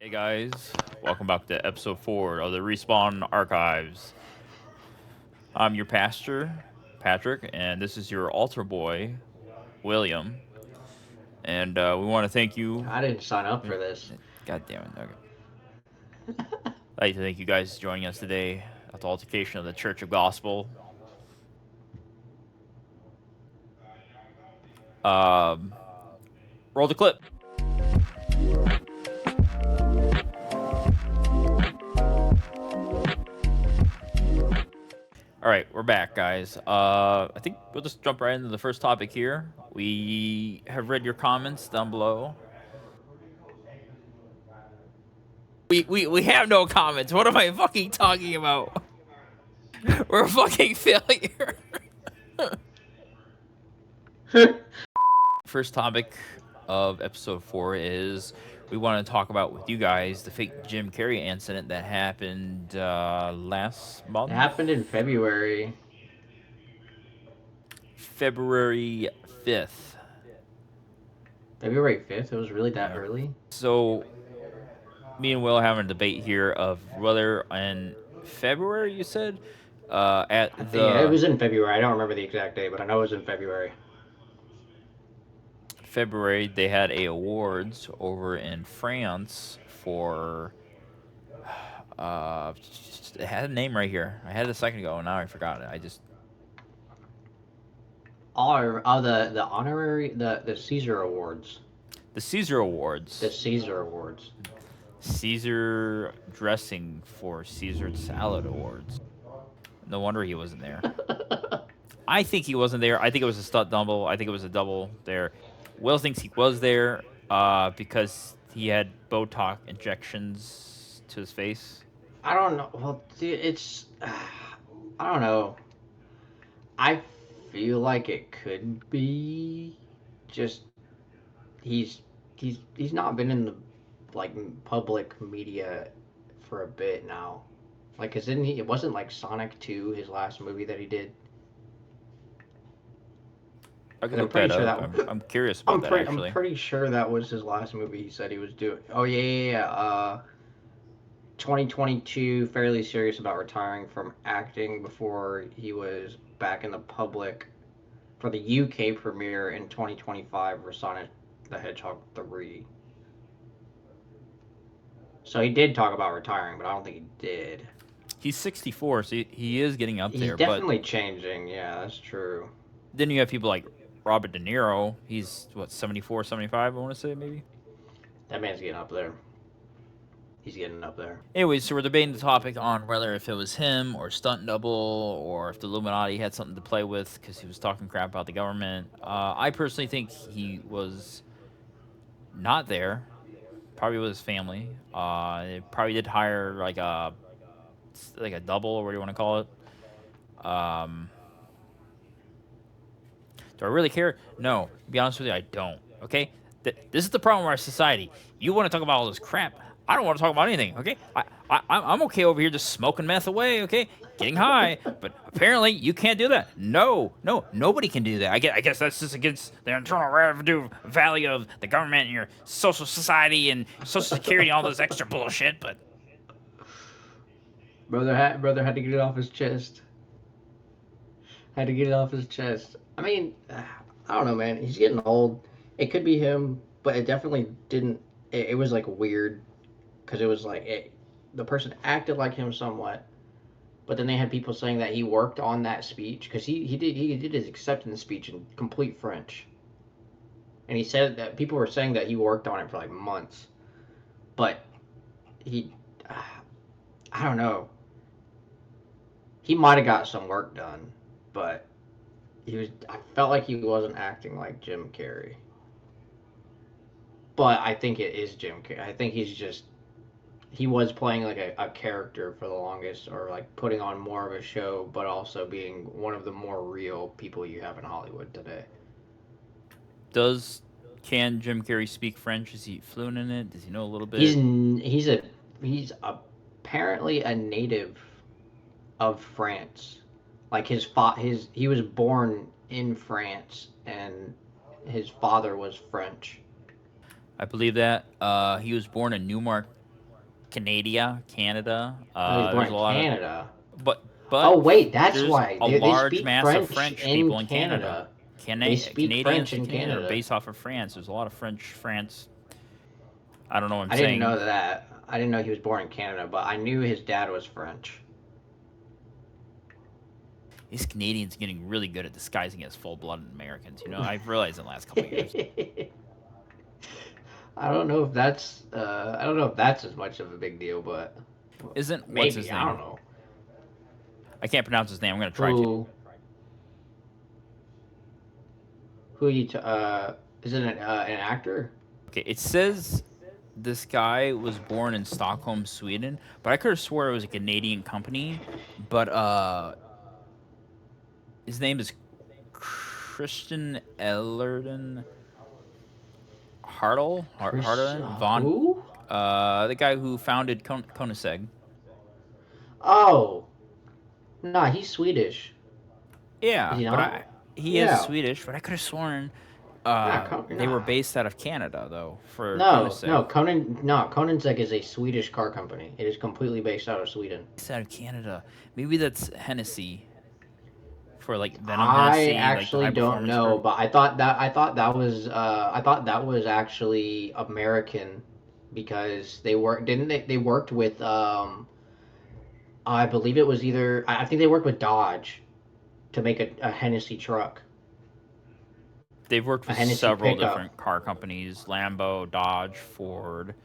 Hey guys, welcome back to episode 4 of the Respawn Archives. I'm your pastor, Patrick, and this is your altar boy, William. And we want to thank you. I didn't sign up for this. God damn it. Okay. I'd like to thank you guys for joining us today at the altercation of the Church of Gospel. Um, Roll the clip. All right, we're back, guys. I think we'll just jump right into the first topic here. We have read your comments down below. We have no comments. What am I fucking talking about? We're a fucking failure. First topic of episode 4 is we want to talk about with you guys the fake Jim Carrey incident that happened last It month, happened in February. February 5th. February 5th? It was really that Yeah. early? So me and Will having a debate here of whether in February you said at I think it the was in February. I don't remember the exact date, but I know it was in February. February they had a awards over in France for it had a name right here. I had it a second ago and now I forgot it. I just The honorary the Caesar Awards. the Caesar The Awards. Caesar Awards. Caesar dressing for Caesar salad awards. No wonder he wasn't there. I think he wasn't there. I think it was a stunt double. I think it was a double there. Will thinks he was there because he had Botox injections to his face. I don't know. Well, it's I don't know. I feel like it could be just he's he's not been in the like public media for a bit now. Like, cause didn't he? It wasn't like Sonic 2, his last movie that he did. I Cause could I'm look pretty that sure up. that I'm curious about that I'm actually. pretty sure that was his last movie. He said he was doing. Oh yeah. 2022, fairly serious about retiring from acting before he was back in the public for the UK premiere in 2025 for Sonic the Hedgehog 3. So he did talk about retiring, but I don't think he did. He's 64, so he is getting up He's there. But definitely changing. Yeah, that's true. then you have people like Robert De Niro. He's what 74, 75. I want to say maybe. That man's getting up there. He's getting up there. Anyways, so we're debating the topic on whether if it was him or stunt double or if the Illuminati had something to play with because he was talking crap about the government. I personally think he was not there. Probably with his family. They probably did hire like a double or what do you want to call it. Do I really care? No. To be honest with you, I don't. Okay? This is the problem with our society. You want to talk about all this crap. I don't want to talk about anything, okay? I'm okay over here just smoking meth away, okay? Getting high, but apparently you can't do that. No, nobody can do that. I guess that's just against the internal revenue value of the government and your social society and social security and all this extra bullshit, but Brother had to get it off his chest. Had to get it off his chest. I mean, I don't know, man. He's getting old. It could be him, but it definitely didn't. It was like weird because it was like the person acted like him somewhat, but then they had people saying that he worked on that speech because he did his acceptance speech in complete French, and he said that people were saying that he worked on it for like months, but he, I don't know. He might have got some work done, but he was. I felt like he wasn't acting like Jim Carrey, but I think it is Jim Carrey. I think he was playing like a character for the longest, or like putting on more of a show, but also being one of the more real people you have in Hollywood today. does can Jim Carrey speak French? Is he fluent in it? Does he know a little He's bit? he's a he's apparently a native of France. Like his he was born in France, and his father was French. I believe that. He was born in Newmark, Canada. Oh, he's born There's in a lot of, Canada. but Oh but wait, that's there's why a they large speak mass of French French in people in Canada. Canada. They speak Canadians French in in Canada are Canada. based off of France. There's a lot of French France. I don't know what I'm I didn't saying. know that. I didn't know he was born in Canada, but I knew his dad was French. These Canadians are getting really good at disguising as full-blooded Americans. You know, I've realized in the last couple of years. I don't know if that's as much of a big deal, but Isn't what's his maybe I don't name? know. I can't pronounce his name. I'm gonna try to. Who who you t- is it an actor? Okay, it says this guy was born in Stockholm, Sweden, but I could have swore it was a Canadian company. But his name is Christian Ellerden Harden Christian von, who? the guy who founded Koenigsegg. Oh, nah, he's Swedish. Is Yeah, he but not? he is Yeah. Swedish, but I could have sworn they were Nah. based out of Canada though for No, Koenigsegg. no, Konensek is a Swedish car company. It is completely based out of Sweden. Based out of Canada. Maybe that's Hennessy for like Venom I Hennessy, like the actually high don't performance know, car. but I thought that was actually American because they worked with I believe it was either I think they worked with Dodge to make a Hennessy truck, They've worked a with Hennessy several pickup. different car companies: Lambo, Dodge, Ford.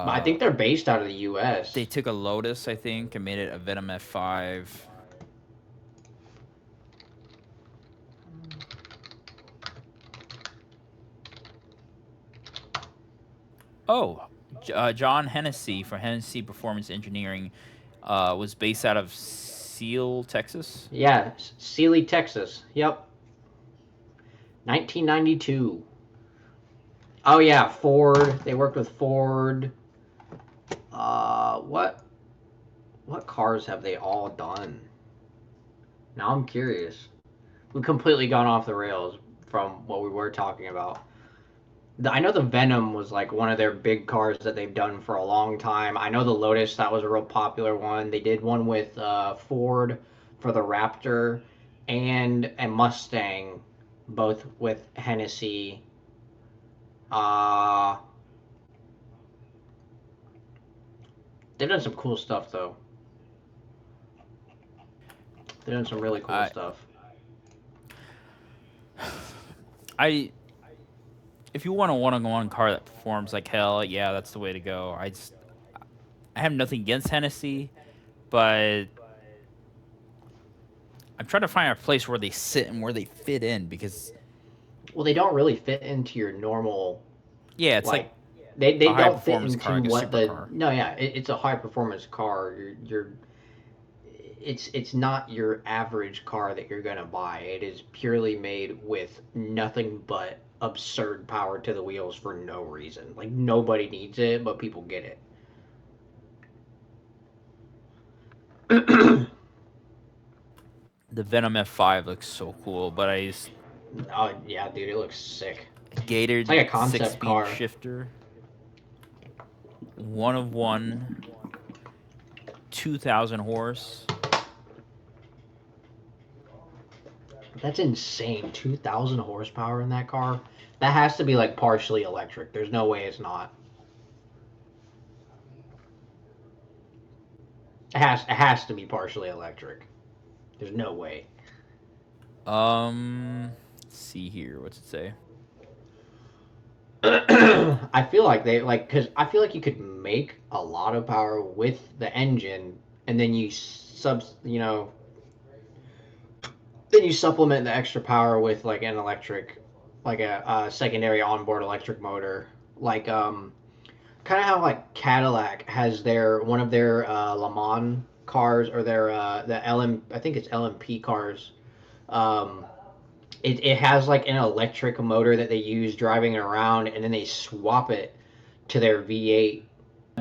But I Uh, think they're based out of the they U.S. took a Lotus, I think, and made it a Venom F5. Oh, John Hennessy from Hennessy Performance Engineering was based out of Seal, Texas. Yeah, Sealy, Texas. Yep, 1992. Oh yeah, Ford. They worked with Ford. What cars have they all done? Now I'm curious. We've completely gone off the rails from what we were talking about. I know the Venom was like one of their big cars that they've done for a long time. I know the Lotus, that was a real popular one. They did one with Ford for the Raptor and a Mustang, both with Hennessy. Uh, they've done some cool stuff though. They've done some really cool I stuff. I if you want a one-on-one car that performs like hell, yeah, that's the way to go. I have nothing against Hennessy, but I'm trying to find a place where they sit and where they fit in because Well, they don't really fit into your normal yeah, it's like like a they high don't fit performance car, into like a what the supercar. no yeah it's a high performance car. It's not your average car that you're gonna buy. It is purely made with nothing but absurd power to the wheels for no reason. Like nobody needs it, but people get it. The Venom F5 looks so cool, but I just Oh yeah, dude, it looks sick. It's gated like a concept 6-speed car. shifter, one of one, 2,000 horse. That's insane. 2,000 horsepower in that car. That has to be like partially electric. There's no way it's not. It has to be partially electric. There's no way. Let's see here. What's it say? I feel like they like because I feel like you could make a lot of power with the engine, and then then you supplement the extra power with like an electric, like a secondary onboard electric motor, like kind of how like Cadillac has their one of their Le Mans cars or their the LM I think it's LMP cars. Um, it has like an electric motor that they use driving it around, and then they swap it to their V8.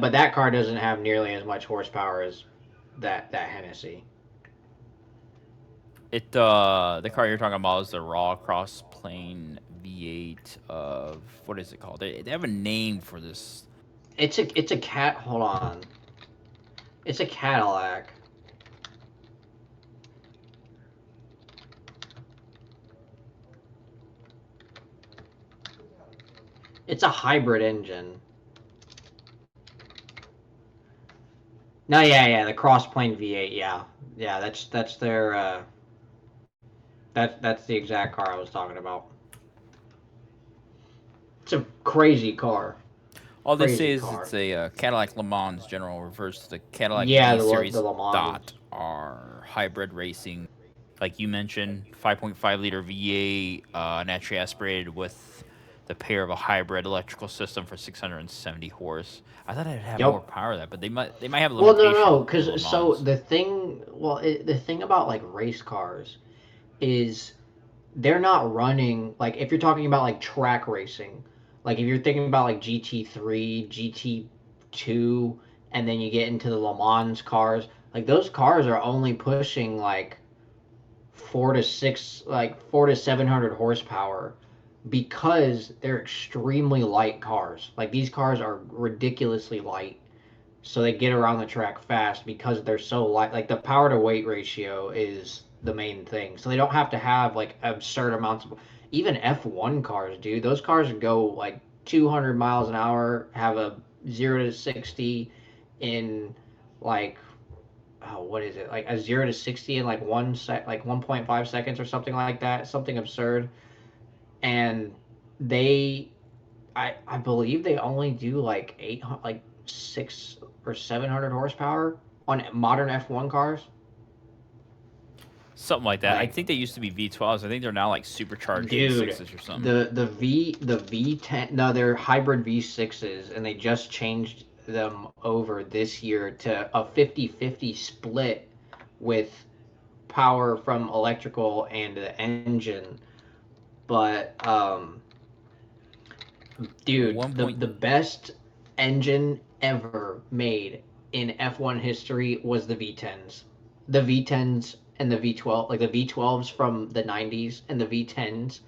But that car doesn't have nearly as much horsepower as that Hennessy. The car you're talking about is the raw cross plane V8 of what is it called? They have a name for this. It's a cat. Hold on. It's a Cadillac. It's a hybrid engine. No, yeah, the crossplane V8. Yeah, yeah. That's their. That's the exact car I was talking about. It's a crazy car. All they say Crazy is car. it's a Cadillac Le Mans General refers to the Cadillac Yeah, V the Series Le dot Mans. R hybrid racing. Like you mentioned, 5.5 liter V8, naturally aspirated with the pair of a hybrid electrical system for 670 horse. I thought it'd have more Yep. power than that, but they might have a Well, no, limitation no, for Le because so Mans. the thing, the thing about like race cars is they're not running like if you're talking about like track racing, like if you're thinking about like GT3, GT2, and then you get into the Le Mans cars, like those cars are only pushing like 4 to 700 horsepower because they're extremely light cars. Like these cars are ridiculously light, so they get around the track fast because they're so light. Like the power to weight ratio is the main thing. So they don't have to have like absurd amounts of even F1 cars, dude. Those cars go like 200 miles an hour, have a 0 to 60 in like what is it? Like a 0 to 60 in like 1.5 seconds or something like that, something absurd. And they I believe they only do like 800, like 6 or 700 horsepower on modern F1 cars. Something like that. I Like, think they used to be V12s. I think they're now like supercharged dude, V6s or something. the V10, no, they're hybrid V6s, and they just changed them over this year to a 50-50 split with power from electrical and the engine. But dude, One the point. the best engine ever made in F1 history was the V10s. The V10s and the V12, like the V12s from the 90s and the V10s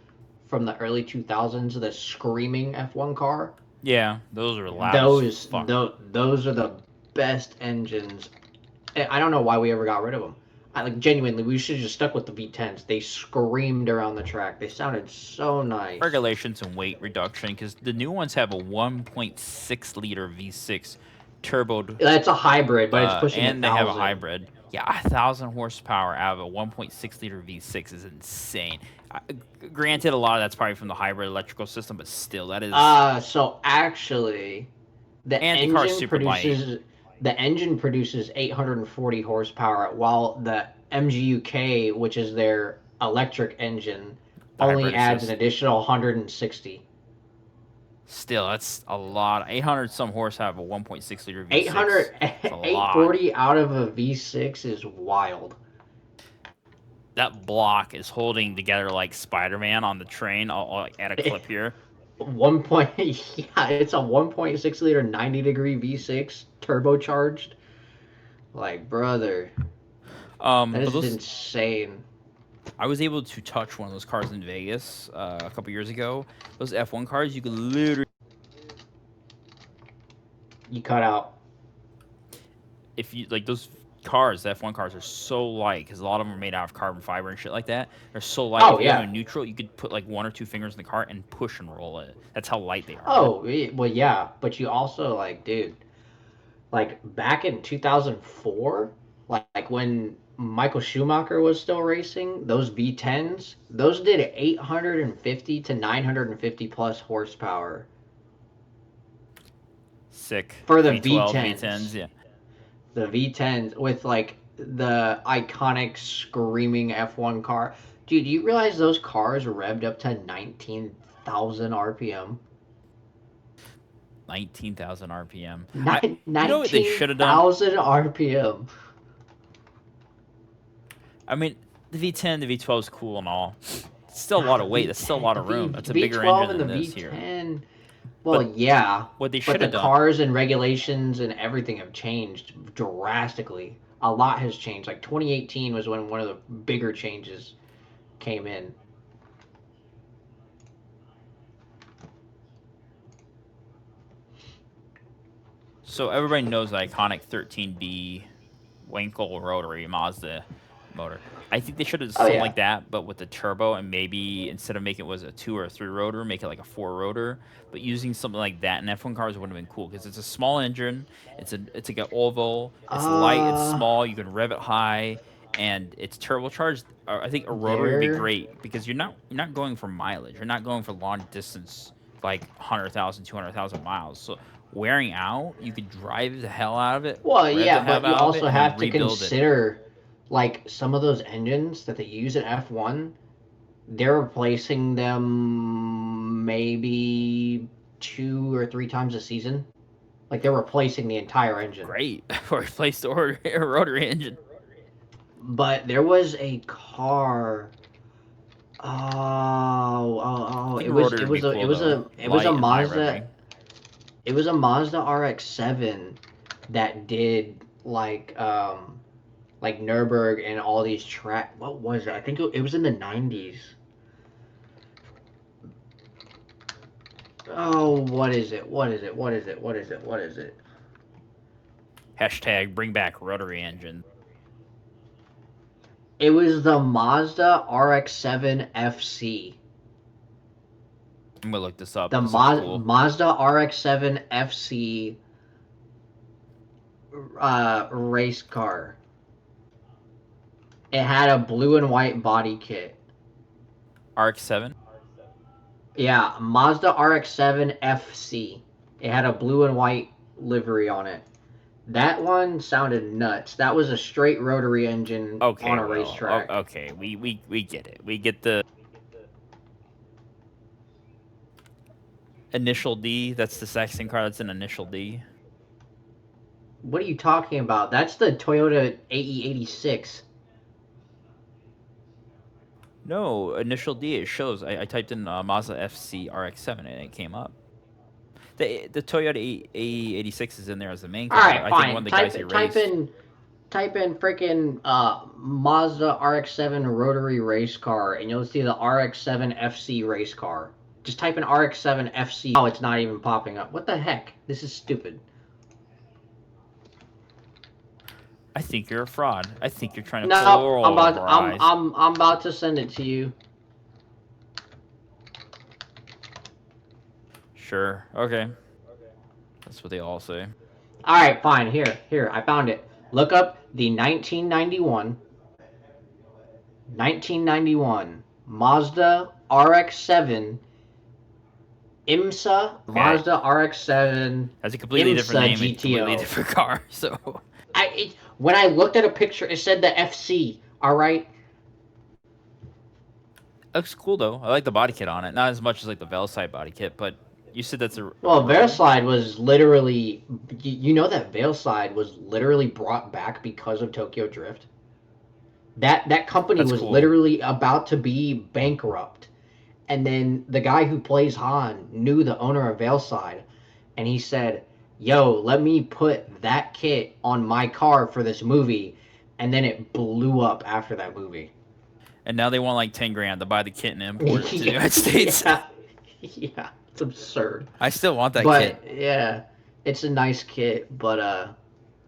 from the early 2000s, the screaming F1 car. Yeah, those are loud as Those fuck. those are the best engines. I don't know why we ever got rid of them. I like genuinely, we should have just stuck with the V10s. They screamed around the track. They sounded so nice. Regulations and weight reduction because the new ones have a 1.6 liter V6 turboed, That's a hybrid, but it's pushing a and they have a thousand. hybrid. Yeah, 1,000 horsepower out of a 1.6 liter V6 is insane. Uh, Granted, a lot of that's probably from the hybrid electrical system, but still, that is. So actually, the And the car's engine super light. produces the engine produces 840 horsepower, while the MGUK, which is their electric engine, The only hybrid adds an assist. additional 160. Still, that's a lot. 800 some horse out of a 1.6 liter V6. 800, It's a lot. 840 out of a V6 is wild. That block is holding together like Spider-Man on the train. I'll add a clip here. One point, yeah, it's a 1.6 liter 90-degree V6 turbocharged. Like, brother, that But is those insane. I was able to touch one of those cars in Vegas a couple years ago. Those F1 cars, you could literally, You cut out. if you like those cars, the F1 cars are so light because a lot of them are made out of carbon fiber and shit like that. They're so light. Oh If you have them yeah. in neutral, you could put like one or two fingers in the car and push and roll it. That's how light they are. Well, yeah, but you also like, dude, like back in 2004, like when Michael Schumacher was still racing, those V10s, those did 850 to 950 plus horsepower Sick. for the V12, V10s, V10s. yeah. The V10s with like the iconic screaming F1 car. Dude, do you realize those cars revved up to 19,000 RPM? 19,000 RPM. Nine, You know what they should have done? 19,000 RPM. I mean, the V10, the V12 is cool and all. It's still a Nah, lot the of weight. That's still a V10, lot the of room. V That's a bigger V12 engine and the than this here. V10. Well, But yeah, what they but should the have done, cars and regulations and everything have changed drastically. A lot has changed. Like 2018 was when one of the bigger changes came in. So everybody knows the iconic 13D Wankel rotary Mazda motor. I think they should have Oh something yeah. like that, but with the turbo, and maybe instead of making it was a 2 or 3 rotor, make it like a 4 rotor. But using something like that in F1 cars would have been cool because it's a small engine. It's like an oval. It's light. It's Uh, small. You can rev it high, and it's turbocharged. I think a rotary would be there. great because you're not going for mileage. You're not going for long distance like 100,000, 200,000 miles. So wearing out, you could drive the hell out of it, Well, rev the yeah, hell but you out of it, also and then have to rebuild it. consider like some of those engines that they use in F1, they're replacing them maybe 2 or 3 times a season. Like they're replacing the entire engine. Great. Or replace the rotary engine. But there was a car. I think It a was rotary would be cool though. it was a Light and high Mazda. revving. It was a Mazda RX-7 that did like Nurburg and all these track. What was it? I think it was in the 90s. Oh, what is it? What is it? What is it? What is it? What is it? Hashtag bring back rotary engine. It was the Mazda RX-7 FC. I'm gonna look this up. The This looks cool. Mazda RX-7 FC race car. It had a blue and white body kit. RX-7. Yeah, Mazda RX-7 FC. It had a blue and white livery on it. That one sounded nuts. That was a straight rotary engine on Okay, a well, racetrack. okay, we get it. We get the initial D. That's the Saxon car. That's an initial D. What are you talking about? That's the Toyota AE86. No, initial D. It shows. I typed in Mazda FC RX-7 and it came up. The Toyota AE86 is in there as the main All car, but right, I think one fine. of the guys he raced. Type in freaking Mazda RX-7 rotary race car, and you'll see the RX-7 FC race car. Just type in RX-7 FC. Oh, it's not even popping up. What the heck? This is stupid. I think you're a fraud. I think you're trying to No, pull over our eyes. I'm about to send it to you. Sure. Okay. That's what they all say. All right, fine. Here, I found it. Look up the 1991 Mazda RX-7 IMSA Okay. Mazda RX-7 That's a completely different IMSA name and completely GTO. different car. So When I looked at a picture, it said the FC. All right. looks cool though. I like the body kit on it. Not as much as like the Veilside body kit, but you said that's a Well, rotary. Verslide was literally, you know that Veilside was literally brought back because of Tokyo Drift. That company That's was cool. literally about to be bankrupt, and then the guy who plays Han knew the owner of Veilside, and he said, "Yo, let me put that kit on my car for this movie," and then it blew up after that movie. And now they want like 10 grand to buy the kit and import it to the yeah, United States. yeah, yeah, it's absurd. I still want that kit. But yeah, it's a nice kit. But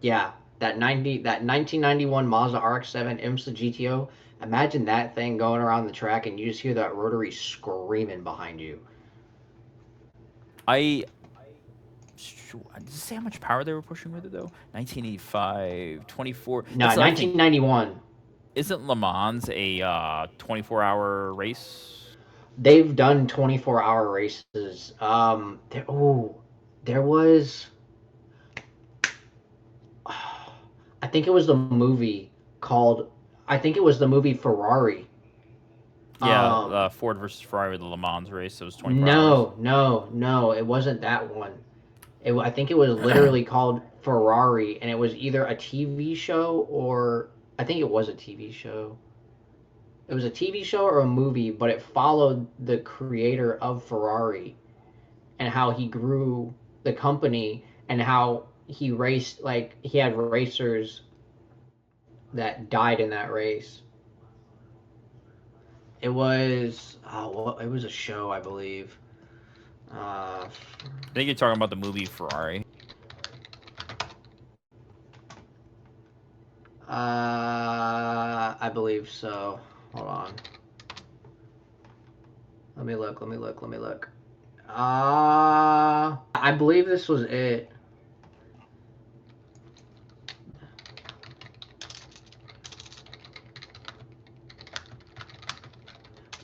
yeah, that 1991 Mazda RX-7 IMSA GTO. Imagine that thing going around the track and you just hear that rotary screaming behind you. I does it say how much power they were pushing with it though? 1985, 24. No, That's the other thing. 1991. Isn't Le Mans a 24-hour race? They've done 24-hour races. There was. I think it was the movie called. I think it was the movie Ferrari. Yeah, Um, Ford versus Ferrari, the Le Mans race. It was 24 hours. no, it wasn't that one. I think it was literally called Ferrari, and it was either a TV show or I think it was a TV show. It was a TV show or a movie, but it followed the creator of Ferrari and how he grew the company and how he raced like he had racers that died in that race. It was well, it was a show, I believe. Uh, I think you're talking about the movie Ferrari. I believe so. Hold on. Let me look. Let me look. Let me look. I believe this was it.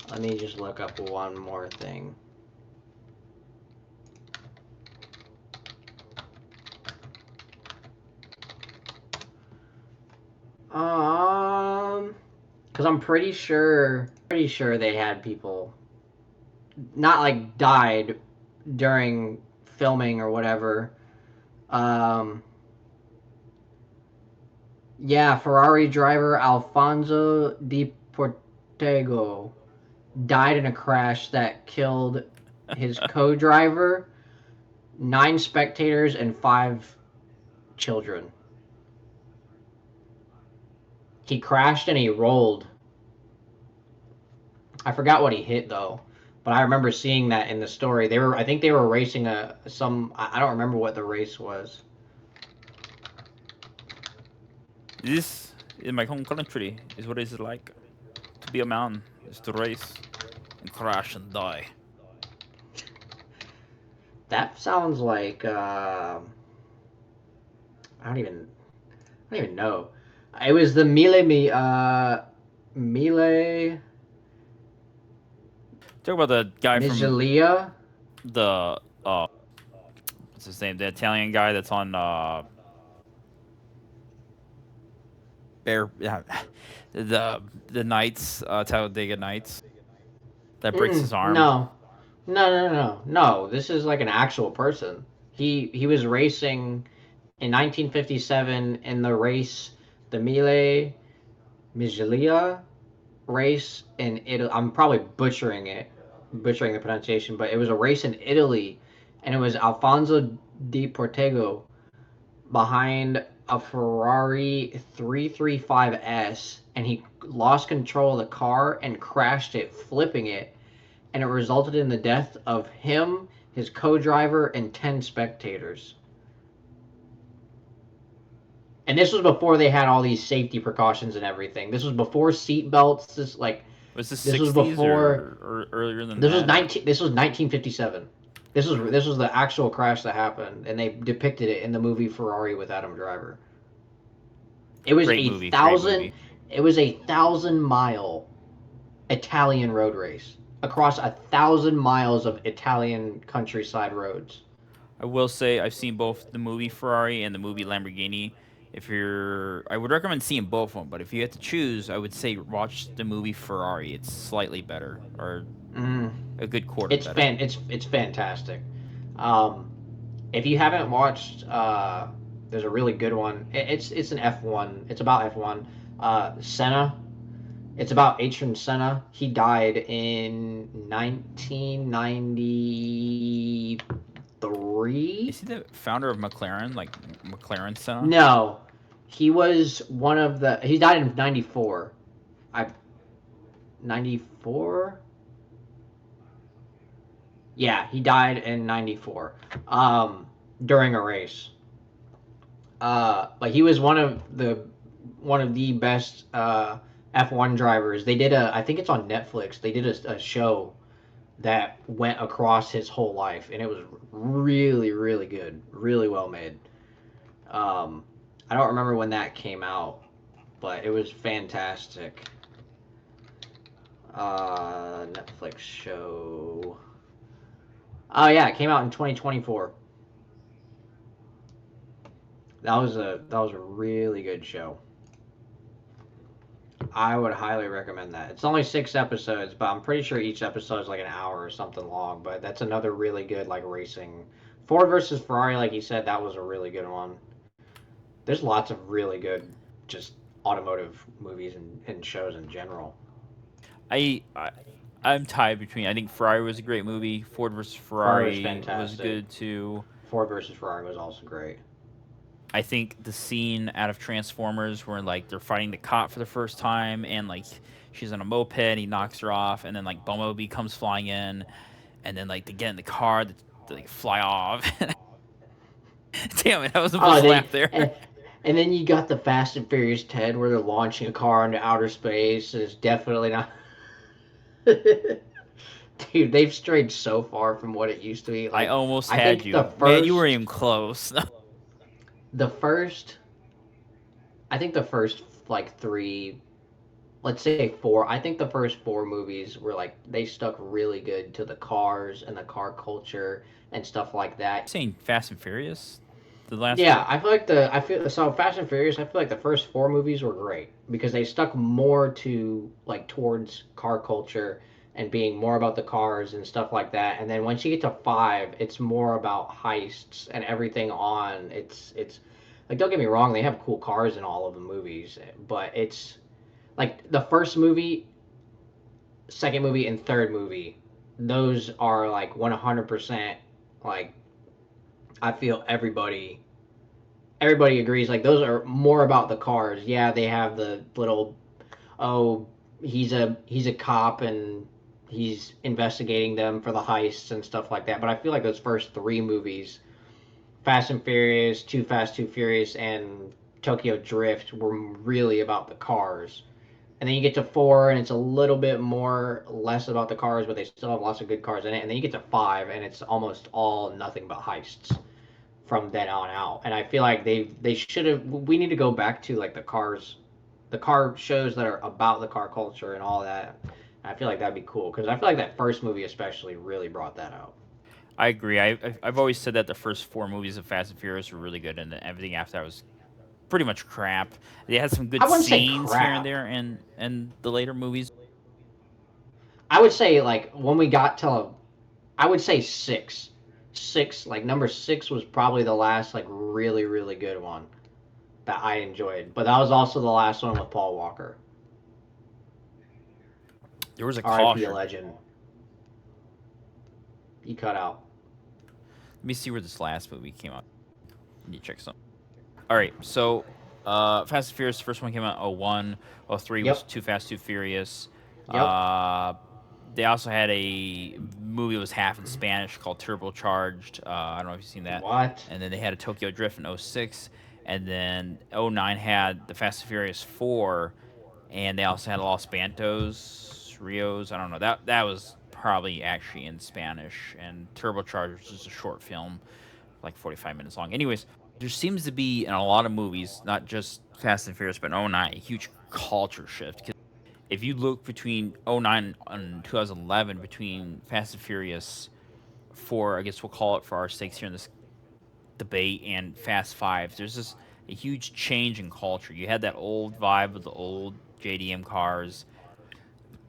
Let me just look up one more thing. Because I'm pretty sure they had people not like died during filming or whatever. Um, yeah, Ferrari driver Alfonso Di Portego died in a crash that killed his co-driver, 9 spectators, and 5 children. He crashed and he rolled. I forgot what he hit though, but I remember seeing that in the story. I think they were racing I don't remember what the race was. This in my home country is what it's like to be a man, is to race and crash and die. That sounds like I don't even know. It was the Mille Talk about the guy from Miglia. the what's his name? The Italian guy that's on Bear the Knights, Talladega Nights, that breaks his arm. No, no. This is like an actual person. He was racing in 1957 in the race, the Mille Miglia race in Italy. I'm probably butchering the pronunciation, but it was a race in Italy, and it was Alfonso Di Portego behind a Ferrari 335S, and he lost control of the car and crashed it, flipping it, and it resulted in the death of him, his co-driver, and 10 spectators. And this was before they had all these safety precautions and everything. This was before seat belts. Was this This was 60s before or earlier than this was that? 19 this was 1957. This was the actual crash that happened, and they depicted it in the movie Ferrari with Adam Driver. It was Great a movie, great thousand movie. it was a 1,000-mile Italian road race across 1,000 miles of Italian countryside roads. I will say I've seen both the movie Ferrari and the movie Lamborghini. I would recommend seeing both of them, but if you had to choose, I would say watch the movie Ferrari. It's slightly better, or Mm, a good quarter better. it's fantastic. Um, if you haven't watched, there's a really good one. It's an F1. It's about F1. Senna. It's about Ayrton Senna. He died in 1993. Is he the founder of McLaren, like McLaren Senna? No, he was one of the. He died in '94. I 94. Yeah, he died in '94. During a race. But he was one of the best F1 drivers. They did I think it's on Netflix. They did a show that went across his whole life, and it was really, really good, really well made. Um, I don't remember when that came out, but it was fantastic. Netflix show. Oh yeah, it came out in 2024. That was a really good show. I would highly recommend that. It's only 6 episodes, but I'm pretty sure each episode is like an hour or something long. But that's another really good like racing. Ford versus Ferrari, like you said, that was a really good one. There's lots of really good just automotive movies and shows in general. I, I I'm tied between. I think Ferrari was a great movie. Ford versus Ferrari was Ferrari was fantastic. good too. Ford versus Ferrari was also great. I think the scene out of Transformers where like they're fighting the cop for the first time and like she's on a moped, he knocks her off, and then like Bumblebee comes flying in, and then like they get in the car, they like fly off. Damn it, I was Oh, supposed to laugh there. And then you got the Fast and Furious 10 where they're launching a car into outer space. And it's definitely not. Dude, they've strayed so far from what it used to be. I Like, almost I had think the you. Man, you weren't first, even close. the first, I think the first like three, let's say four. I think the first four movies were like they stuck really good to the cars and the car culture and stuff like that. Saying Fast and Furious, the last Yeah, four. I feel so Fast and Furious. I feel like the first four movies were great because they stuck more to like towards car culture and being more about the cars and stuff like that. And then once you get to five, it's more about heists and everything on. It's like don't get me wrong, they have cool cars in all of the movies, but it's like the first movie, second movie, and third movie. Those are like 100% like I feel everybody agrees like those are more about the cars. Yeah, they have the little oh he's a cop and he's investigating them for the heists and stuff like that. But I feel like those first three movies, Fast and Furious, Too Fast, Too Furious, and Tokyo Drift, were really about the cars. And then you get to four, and it's a little bit more less about the cars, but they still have lots of good cars in it. And then you get to five, and it's almost all nothing but heists from then on out. And I feel like they should have. We need to go back to like the car shows that are about the car culture and all that. I feel like that'd be cool because I feel like that first movie especially really brought that out. I agree. I've always said that the first four movies of Fast and Furious were really good, and then everything after that was pretty much crap. They had some I good wouldn't say scenes here and crap. there, and the later movies. I would say like when we got to, I would say six, like number six was probably the last like really good one that I enjoyed. But that was also the last one with Paul Walker, There was a R.I.P. a caution. legend. He cut out. Let me see where this last movie came out. Let me check something. All right, so Fast and Furious, the first one came out 01. 03 was Yep. Too Fast, Too Furious. Yep. Uh, they also had a movie that was half in Spanish called Turbocharged. I don't know if you've seen that. What? And then they had a Tokyo Drift in 06. And then 09 had the Fast and Furious 4. And they also had Los Bantos, Rios. I don't know. That was probably actually in Spanish. And Turbocharged was just a short film, like 45 minutes long. Anyways, there seems to be in a lot of movies, not just Fast and Furious, but in '09, a huge culture shift. Because if you look between '09 and 2011, between Fast and Furious 4, I guess we'll call it for our sakes here in this debate, and Fast 5, there's just a huge change in culture. You had that old vibe of the old JDM cars,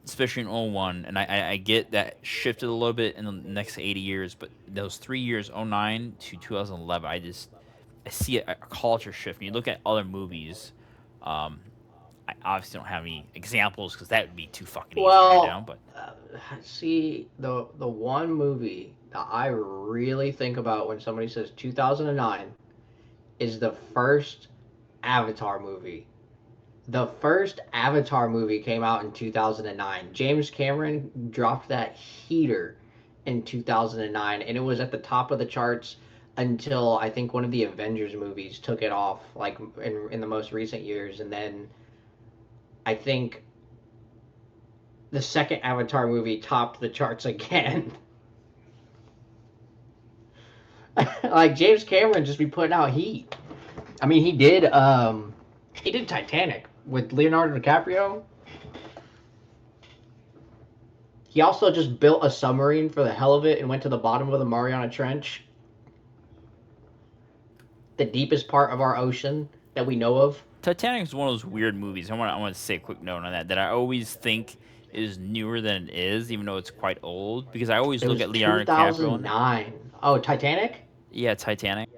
especially in '01, and I get that shifted a little bit in the next 80 years, but those 3 years, '09 to 2011, I see a culture shift. When you look at other movies, um, I obviously don't have any examples because that would be too fucking easy right now. Well, But see the one movie that I really think about when somebody says 2009 is the first Avatar movie. The first Avatar movie came out in 2009. James Cameron dropped that heater in 2009, and it was at the top of the charts until I think one of the Avengers movies took it off, like in the most recent years. And then I think the second Avatar movie topped the charts again. Like James Cameron just be putting out heat. I mean, he did Titanic with Leonardo DiCaprio. He also just built a submarine for the hell of it and went to the bottom of the Mariana Trench, the deepest part of our ocean that we know of. Titanic is one of those weird movies. I want to say a quick note on that I always think is newer than it is, even though it's quite old. Because I always It look was at Leonardo DiCaprio in it. 2009. Oh, Titanic? Yeah, Titanic.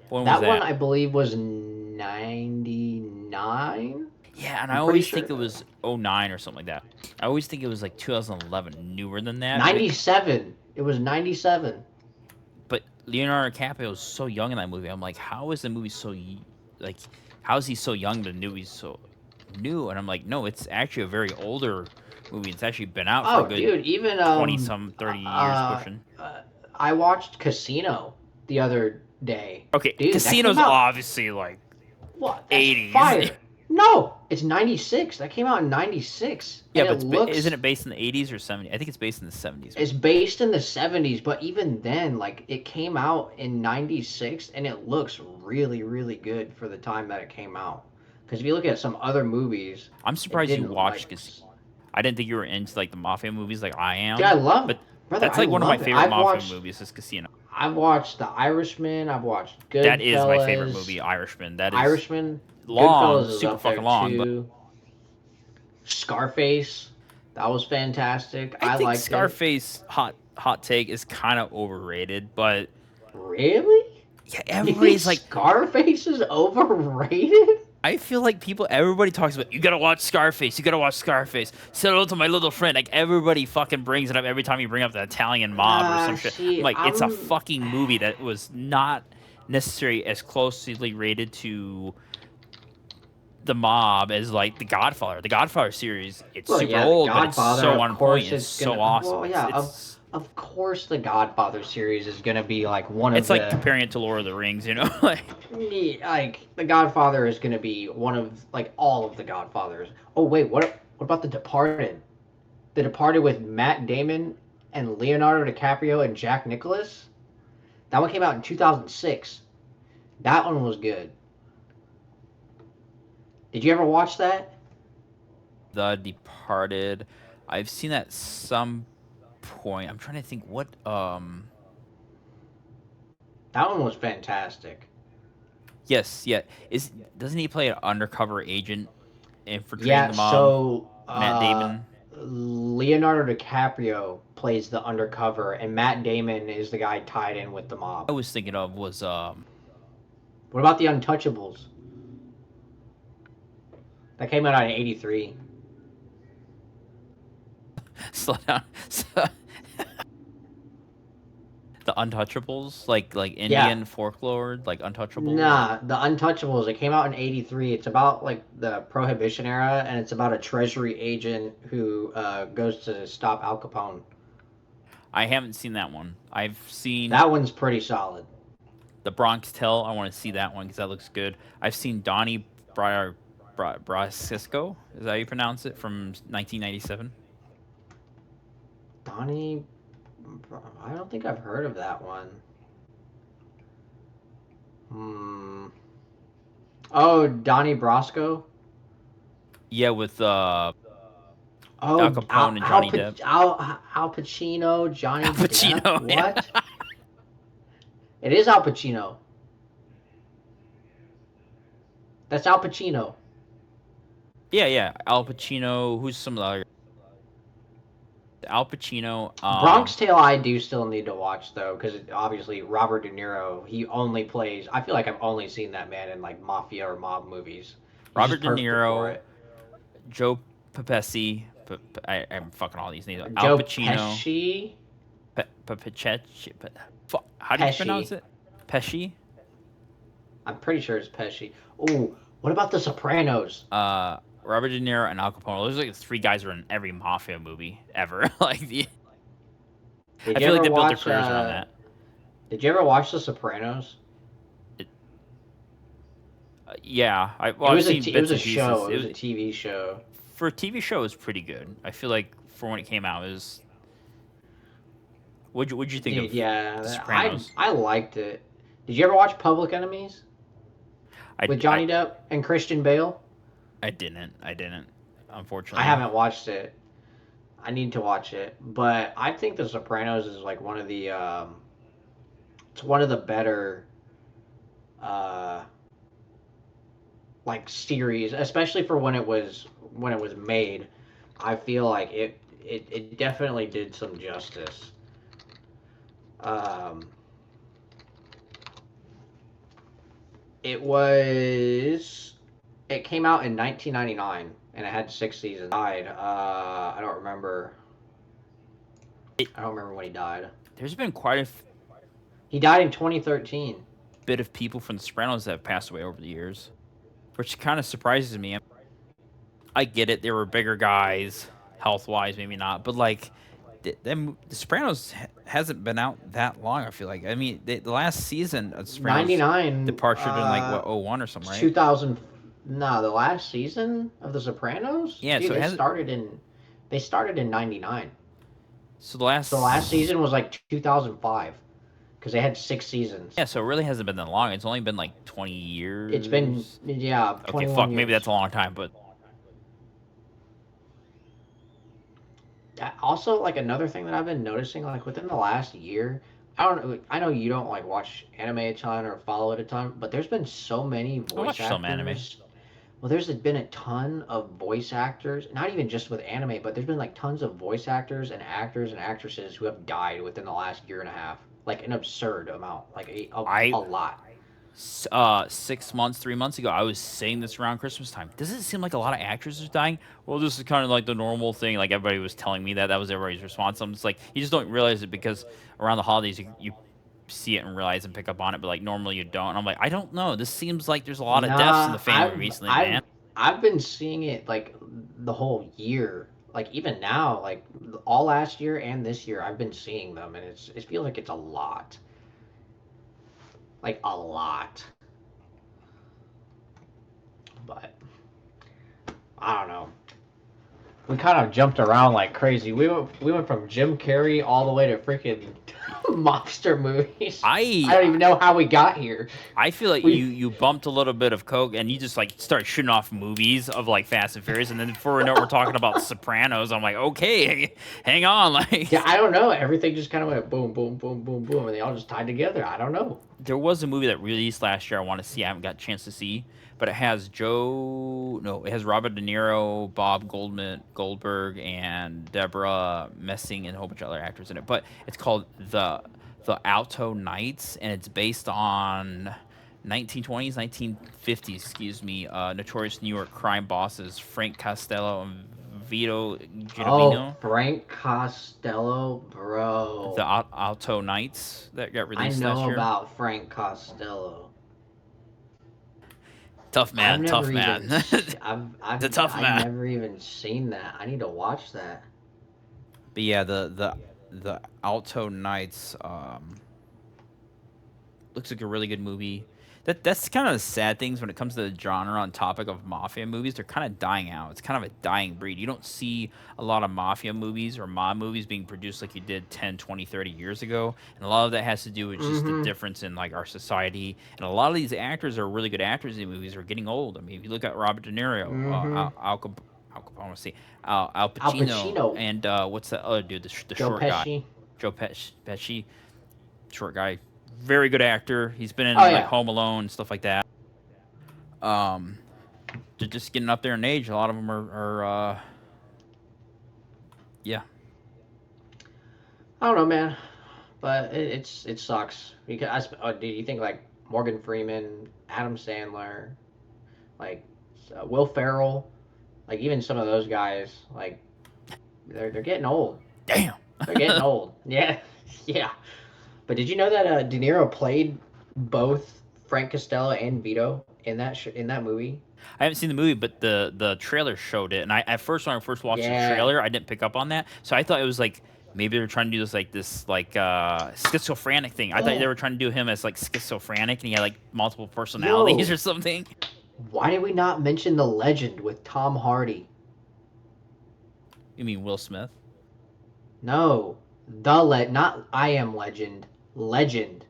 When was That one that? I believe was 99. Yeah, and I I'm pretty always sure. think it was '09 or something like that. I always think it was like 2011, newer than that. 97. It was 97. But Leonardo DiCaprio is so young in that movie. I'm like, how is the movie like, how is he so young? The movie's so new, and I'm like, no, it's actually a very older movie. It's actually been out for a Oh, good dude, even 20-some 30 years pushing. I watched Casino the other day. Okay, Dude, that came Casino's out. obviously like What? That's 80s. fire. No, it's 96. That came out in 96. Yeah, And it but isn't looks, it based in the 80s or 70s? I think it's based in the 70s. it's based in the 70s, but even then, like, it came out in 96 and it looks really, really good for the time that it came out. Because if you look at some other movies, I'm it surprised you didn't like. watched Casino. I didn't think you were into like the mafia movies like I Dude, I am, love, but brother, that's I like one of my love it. favorite mafia movies is Casino. I've watched The Irishman, I've watched That is my favorite Goodfellas. movie, Irishman. That is Irishman, long, Goodfellas is super up there fucking long, but too. Scarface, that was fantastic. I I think liked it. Scarface hot take is kind of overrated, but Really? yeah, You think everybody's like Scarface is overrated? I feel like everybody talks about you gotta watch Scarface, you gotta watch Scarface. Say hello to my little friend. Like everybody fucking brings it up every time you bring up the Italian mob or some shit. I'm See, like, it's a fucking movie that was not necessarily as closely rated to the mob as like the Godfather. The Godfather series, it's well, super yeah, The old, but it's Godfather. so Of on point. course, It's it's so gonna. awesome. Well, It's yeah, it's of course, the Godfather series is gonna be like one of it's like the. comparing it to Lord of the Rings, you know? Like Like the Godfather is gonna be one of like all of the Godfathers. Oh wait, what about The Departed? The Departed with Matt Damon and Leonardo DiCaprio and Jack Nicholas. That one came out in 2006. That one was good. Did you ever watch that? The Departed. I've seen that some point. I'm trying to think what That one was fantastic. yes, yeah. Is doesn't he play an undercover agent infiltrating Yeah, the mob? so Matt Damon. Leonardo DiCaprio plays the undercover, and Matt Damon is the guy tied in with the I mob. was thinking of was What about The Untouchables? That came out in '83. slow down. The Untouchables, like Yeah, Indian folklore, like Untouchables. nah, The Untouchables. It came out in '83. It's about like the Prohibition era, and it's about a treasury agent who goes to stop Al Capone. I haven't seen that one. I've seen That one's pretty solid. The Bronx Tale. I want to see that one because that looks good. I've seen Donnie Brasco. Is that how you pronounce it? From 1997. Donnie, I don't think I've heard of that one. Hmm. Oh, Donnie Brasco. Yeah, with Al Oh, Capone and Johnny Depp. Al Pacino, Al Johnny Depp. Pacino. Yeah. What? It is Al Pacino. That's Al Pacino. Yeah, yeah. Al Pacino. Who's some of the other? Al Pacino. Bronx Tale, I do still need to watch though, because obviously Robert De Niro, he only plays. I feel like I've only seen that man in like mafia or mob movies. He's just Robert De perfect for Niro. it. Joe Pesci. I'm fucking all these names. Al Joe Pacino. Pesci. Pesci. How do you pronounce Pesci. it? Pesci. I'm pretty sure it's Pesci. Oh, what about The Sopranos? Robert De Niro and Al Capone. Those are like the three guys who are in every mafia movie ever. Did I you feel like ever they built their watch? careers around that. Did you ever watch The Sopranos? It, yeah, It I've was seen it bits was a and pieces. show. It was a TV show. For a TV show, it was pretty good. I feel like for when it came out, it was. What'd you think Dude, of The yeah, Sopranos? I liked it. Did you ever watch Public Enemies I, with I Johnny Depp and Christian Bale? I didn't. I Unfortunately. haven't watched it. I need to watch it, but I think The Sopranos is like one of the it's one of the better uh like series, especially for when it was made. I feel like it definitely did some justice. Um, it was it came out in 1999 and it had 6 seasons. Died. I don't remember. It, I don't remember when he died. there's been quite a He died in 2013. bit of people from The Sopranos that have passed away over the years, which kind of surprises me. I get it; they were bigger guys, health wise, maybe not, but like The Sopranos hasn't been out that long. I feel like. I mean, the last season of Sopranos 99, departured in like what 01 or something, right? 2000. No, the last season of The Sopranos, Yeah. dude, So it hasn't. they started in 99. So the So the last last. season was like 2005 because they had 6 seasons. Yeah. So it really hasn't been that long. It's only been like 20 It's been, years. yeah, Okay. 21 Fuck. Maybe that's years. a long time, but Also, like another thing that I've been noticing, like within the last year, I don't know. I know you don't like watch anime a ton or follow it a ton, but there's been so many I voice watch some anime. actors. Well, there's been a ton of voice actors, not even just with anime, but there's been like tons of voice actors and actresses who have died within the last year and a half, like an absurd amount, like I a lot. 6 months, 3 months ago, I was saying this around Christmas time. Doesn't it seem like a lot of actors are dying? Well, this is kind of like the normal thing. Like everybody was telling me that. That was everybody's response. I'm just like, you just don't realize it because around the holidays, you see it and realize and pick up on it, but like normally you don't. And I'm like, I don't know. This seems like there's a lot of deaths in the Nah, family recently, man. I've been seeing it like the whole year. Like even now, like all last year and this year, I've been seeing them, and it feels like it's a lot, like a lot. But I don't know. We kind of jumped around like crazy. We went from Jim Carrey all the way to freaking mobster movies. I don't I even know how we got here. I feel like We you bumped a little bit of coke and you just like start shooting off movies of like Fast and Furious, and then before we know it, we're talking about Sopranos. I'm like, okay, hang on, Yeah, like. I don't know. Everything just kind of went boom, boom, boom, boom, boom, and they all just tied together. I don't know. There was a movie that released last year I want to see. I haven't got a chance to see, but it has no, it has Robert De Niro, Bob Goldberg, and Deborah Messing, and a whole bunch of other actors in it. But it's called the Alto Knights, and it's based on 1920s, 1950s, excuse me, notorious New York crime bosses Frank Costello and Vito Oh, Giovino, Frank Costello, the bro. Alto Knights that got I released last know year. about Frank Costello. Tough I've man, never tough even, man. s- I've, The I've, tough I've man. never even seen that. I need to watch that. But yeah, the Alto Knights looks like a really good movie. That's kind of the sad things when it comes to the genre on topic of mafia movies. They're kind of dying out. It's kind of a dying breed. You don't see a lot of mafia movies or mob movies being produced like you did 10, 20, 30 years ago. And a lot of that has to do with just the Mm-hmm. difference in like our society. And a lot of these actors are really good actors in movies are getting old. I mean, if you look at Robert De Niro, Mm-hmm. Al Capone, I want to say Al Al Pacino, Pacino, and what's that other dude, the Joe short guy, Pesci. Pesci, short guy, very good actor. He's been Oh in like yeah. Home Alone and stuff like that. Um, they're just getting up there in age. A lot of them are yeah. I don't know, man, but it sucks because do you think like Morgan Freeman, Adam Sandler, like Will Ferrell, like even some of those guys, like they're getting old. Damn. They're getting old. Yeah, yeah. But did you know that De Niro played both Frank Costello and Vito in in that movie? I haven't seen the movie, but the trailer showed it, and I at first when I first watched the Yeah. trailer, I didn't pick up on that, so I thought it was like maybe they were trying to do this like schizophrenic thing. I thought they Oh, were trying to do him as like schizophrenic, and he had like multiple personalities yo, or something. why did we not mention the legend with Tom Hardy? You mean Will Smith? No, not I Am Legend, Legend.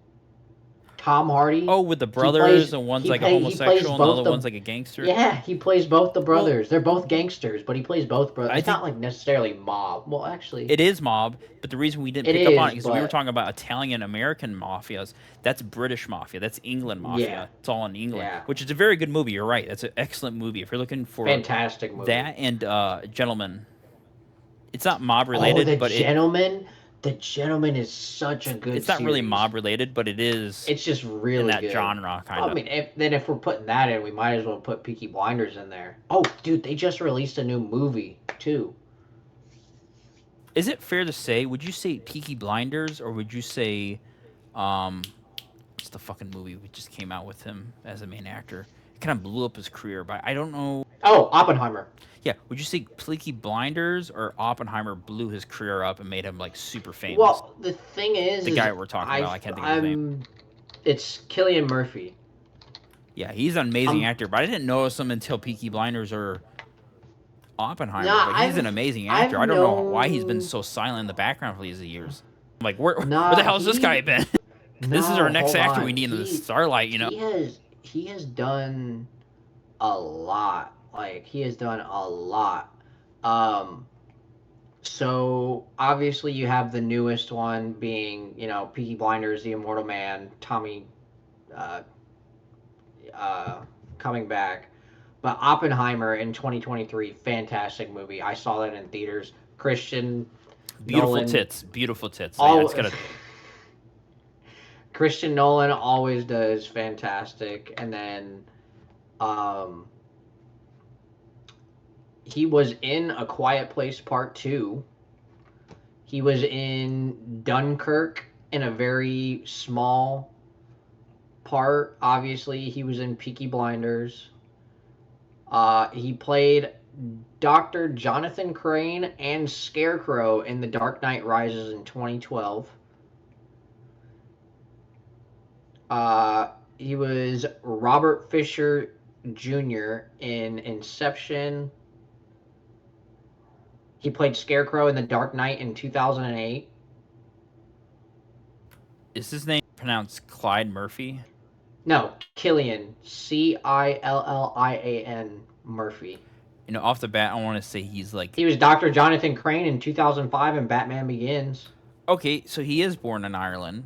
Tom Hardy. Oh, with the brothers, and one's like a He plays homosexual, and the other both one's the. like a gangster. Yeah, he plays both the Well, brothers. They're both gangsters, but he plays both brothers. I It's think not like necessarily mob. Well, actually, it is mob, but the reason we didn't it pick up on it is, because we were but talking about Italian American mafias. That's British mafia. That's England yeah, mafia. It's all in England, yeah, which is a very good movie. You're right. That's an excellent movie. If you're looking for fantastic movie. that and Gentleman, it's not mob Oh, related, but The Gentleman is such a good it's not really series. mob related, but it is It's just in really that good. genre kind I of. mean, if we're putting that in, we might as well put Peaky Blinders in there. Oh, dude, they just released a new movie too. Is it fair to say? Would you say Peaky Blinders, or would you say, what's the fucking movie we just came out with him as a main actor? kind of blew up his career. But I don't know. Oh, Oppenheimer. Yeah, would you say Peaky Blinders or Oppenheimer blew his career up and made him like super famous? Well, the thing is, The guy we're talking about, I can't think of his name. it's Killian Murphy. Yeah, he's an amazing actor, but I didn't notice him until Peaky Blinders or Oppenheimer. Nah, But he's an amazing actor. I've I don't know why he's been known. so silent in the background for these years. I'm like, where the Nah, hell has this guy been? This is our no, next hold actor we on. need in the starlight, you know? He has done a lot. Like he has done a lot. Um, so obviously you have the newest one being, Peaky Blinders, The Immortal Man, Tommy, uh, uh, coming back. But Oppenheimer in 2023, fantastic movie. I saw that in theaters. Christian Beautiful Nolan, tits. Beautiful tits. Yeah, all it's got a Christian Nolan always does fantastic. And then um, he was in A Quiet Place Part 2. He was in Dunkirk in a very small part. Obviously, he was in Peaky Blinders. He played Dr. Jonathan Crane and Scarecrow in The Dark Knight Rises in 2012. He was Robert Fisher Jr. in Inception. He played Scarecrow in The Dark Knight in 2008. Is his name pronounced Clyde Murphy? No, Killian. Cillian Murphy. You know, off the bat, I want to say he's like. He was Dr. Jonathan Crane in 2005 in Batman Begins. Okay, so he is born in Ireland.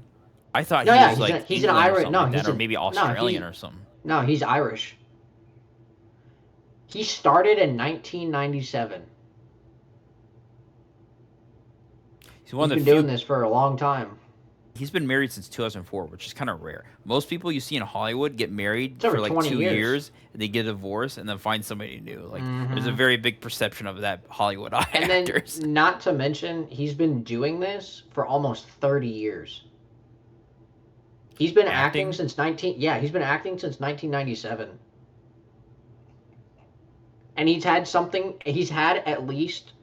I thought No, he yeah, was like he's an England or Irish. something No, like that, he's or an, maybe no, Australian or something. No, he's Irish. He started in 1997. He's one He's of been the few. doing this for a long time. He's been married since 2004, which is kind of rare. Most people you see in Hollywood get married It's over for like 20 2 years. years, and they get a divorce, and then find somebody new. Like there's a Mhm. very big perception of that Hollywood And actors. then, not to mention, he's been doing this for almost 30 years. He's been acting Acting? since 19. Yeah, he's been acting since 1997. And he's had something. He's had at least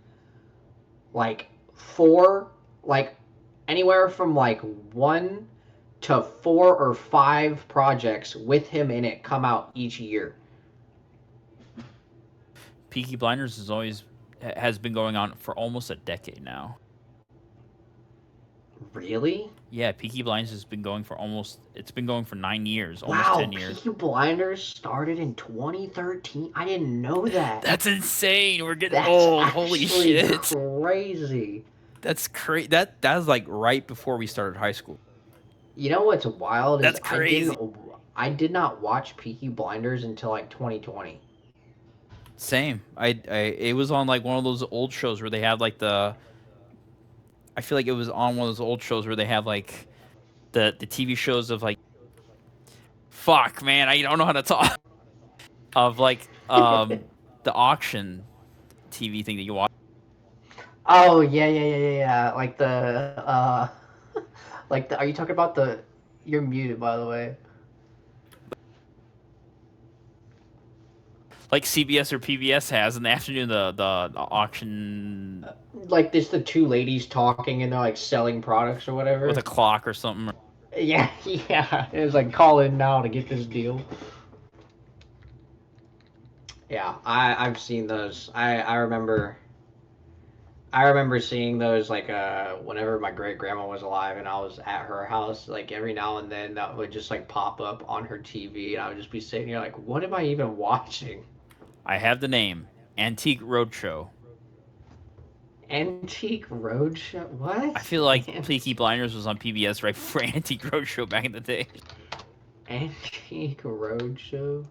like four, like anywhere from like 1 to 4 or 5 projects with him in it come out each year. Peaky Blinders has been going on for almost a decade now. Really? Yeah, Peaky Blinders has been going for it's been going for 9 years, almost Wow, 10 years. Peaky Blinders started in 2013. I didn't know that. That's insane. We're getting That's old. Holy actually shit. crazy. That's crazy. That's like right before we started high school. You know what's wild is That's crazy. I did not watch Peaky Blinders until like 2020. Same. It was on like one of those old shows where they have like I feel like it was on one of those old shows where they have like the TV shows of like fuck man, I don't know how to talk of like the auction TV thing that you watch. Oh yeah. Like the like the. Are you talking about the? You're muted, by the way. Like CBS or PBS has in the afternoon the auction Like this, the two ladies talking and they're like selling products or whatever. with a clock or something. Yeah. It was like call in now to get this deal. Yeah, I've seen those. I remember. I remember seeing those like whenever my great grandma was alive and I was at her house. Like every now and then that would just like pop up on her TV and I would just be sitting here like, what am I even watching? I have the name Antique Roadshow. Antique Roadshow? What? I feel like Peaky Blinders was on PBS right before Antique Roadshow back in the day. Antique Roadshow?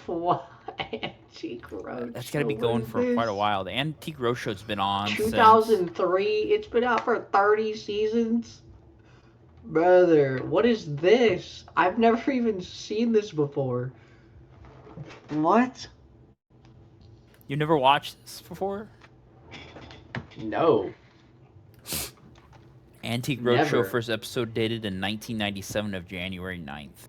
What? Antique Roadshow? That's got to be going for quite a while. The Antique Roadshow's been on 2003. It's been out for 30 seasons. Brother, what is this? I've never even seen this before. What? You never watched this before? No. Antique Roadshow Never. first episode dated in 1997 of January 9th.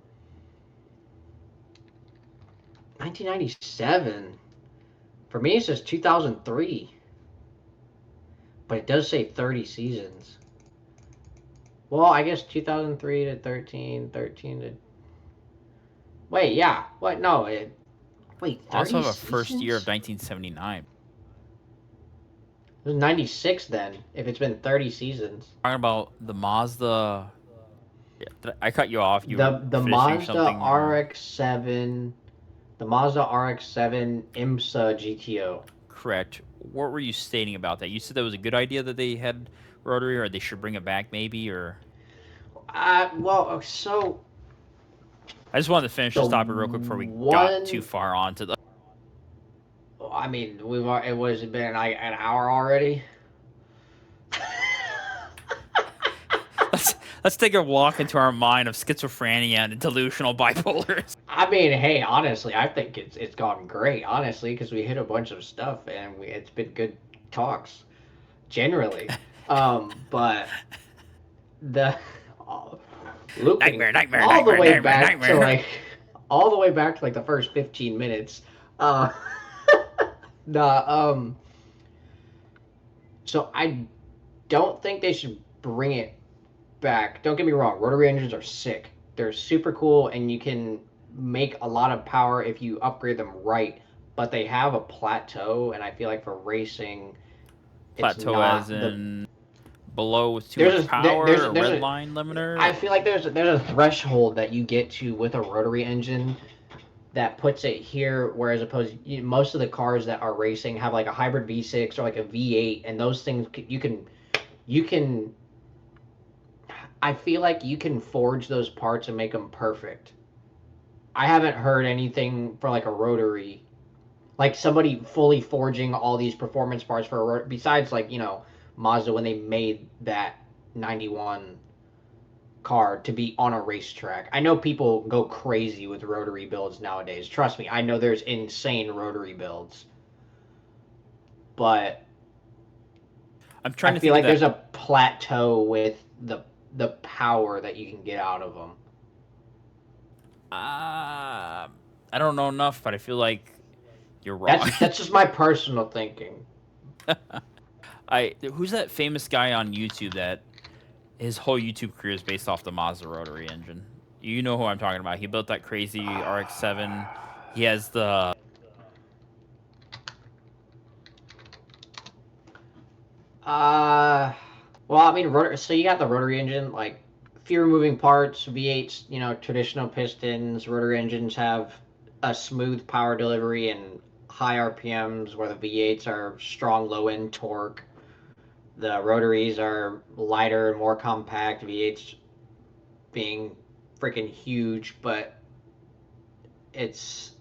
1997. For me, it says 2003, but it does say 30 seasons. Well, I guess 2003 to 13, 13 to. Wait, yeah. What? No. Wait, Also 30 have a first year of seasons? 1979. It was 96 then, if it's been 30 seasons. Talking about the Mazda. Yeah, I cut you off. You were The finishing Mazda something, or RX-7, the Mazda RX-7 IMSA GTO. correct? What were you stating about that? You said that was a good idea that they had rotary, or they should bring it back, maybe, or Well, so I just wanted to finish the this topic real quick before we got too one, far onto the. I mean, it was been like an hour already. Let's let's take a walk into our mind of schizophrenia and delusional bipolars. I mean, hey, honestly, I think it's gone great, honestly, because we hit a bunch of stuff and it's been good talks generally. But the looping Nightmare, nightmare, all the nightmare, way nightmare, back to nightmare. like the first 15 minutes. Uh, the so I don't think they should bring it back. Don't get me wrong, rotary engines are sick. They're super cool, and you can make a lot of power if you upgrade them right. But they have a plateau, and I feel like for racing, it's Plateau as not the. in below with too much There's power, or there's red a. line limiter. I feel like there's a threshold that you get to with a rotary engine that puts it here, whereas most of the cars that are racing have like a hybrid V6 or like a V8, and those things you can I feel like you can forge those parts and make them perfect. I haven't heard anything for like a rotary, like somebody fully forging all these performance parts for a rotary, besides like, Mazda when they made that 91 car to be on a racetrack. I know people go crazy with rotary builds nowadays. Trust me, I know there's insane rotary builds. But I'm I trying to feel think of like that. there's a plateau with the power that you can get out of them. I don't know enough, but I feel like you're wrong. That's just my personal thinking. I who's that famous guy on YouTube that his whole YouTube career is based off the Mazda rotary engine? You know who I'm talking about. He built that crazy RX-7. He has the Uh, well, I mean, so you got the rotary engine, like fewer moving parts, V8s, traditional pistons. Rotary engines have a smooth power delivery and high RPMs, where the V8s are strong low end torque. The rotaries are lighter and more compact, V8s being freaking huge, but it's.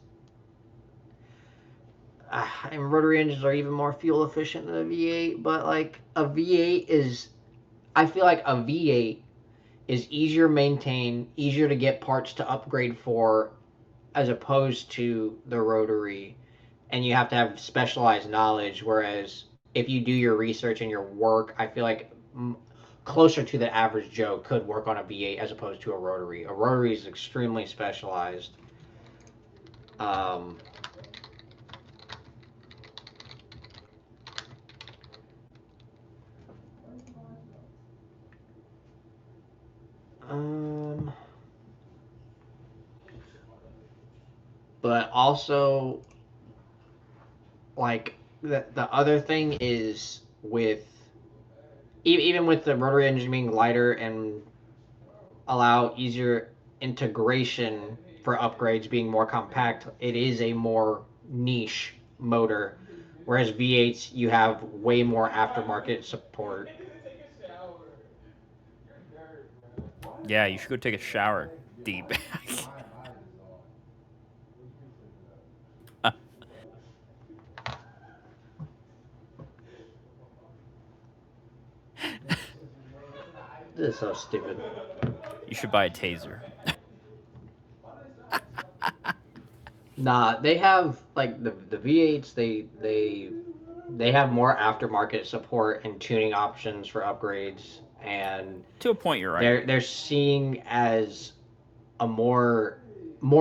And rotary engines are even more fuel efficient than a V8, but like a V8 is. I feel like a V8 is easier to maintain, easier to get parts to upgrade for, as opposed to the rotary. And you have to have specialized knowledge. Whereas if you do your research and your work, I feel like closer to the average Joe could work on a V8 as opposed to a rotary. A rotary is extremely specialized. Um, um, but also, like, the other thing is with even with the rotary engine being lighter and allow easier integration for upgrades being more compact, it is a more niche motor. Whereas V8s, you have way more aftermarket support. yeah. You should go take a shower. Deep. This is so stupid. You should buy a taser. Nah, they have like the V8s. They have more aftermarket support and tuning options for upgrades, and To a point, you're right. they're seeing as a more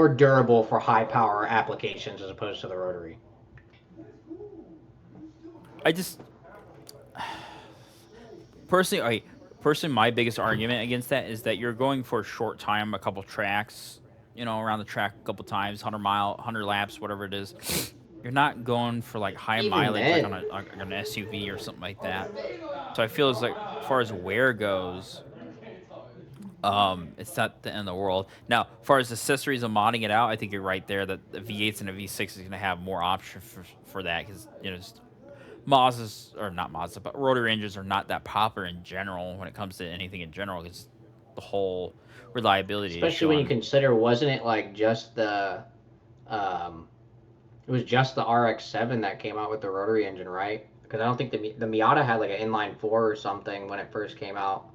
durable for high power applications as opposed to the rotary. I just personally, personally, my biggest argument against that is that you're going for a short time, a couple tracks, around the track a couple times, 100 laps, whatever it is. You're not going for like high Even mileage like then, on an SUV or something like that. So I feel as far as wear goes, it's not the end of the world. Now, as far as accessories and modding it out, I think you're right there that the V8s and the V6 is going to have more options for that because just Mazdas or not Mazda, but rotary engines are not that popular in general when it comes to anything in general because the whole reliability especially issue when you on. consider, wasn't it like just um, it was just the RX-7 that came out with the rotary engine, right? Because I don't think the Miata had like an inline four or something when it first came out.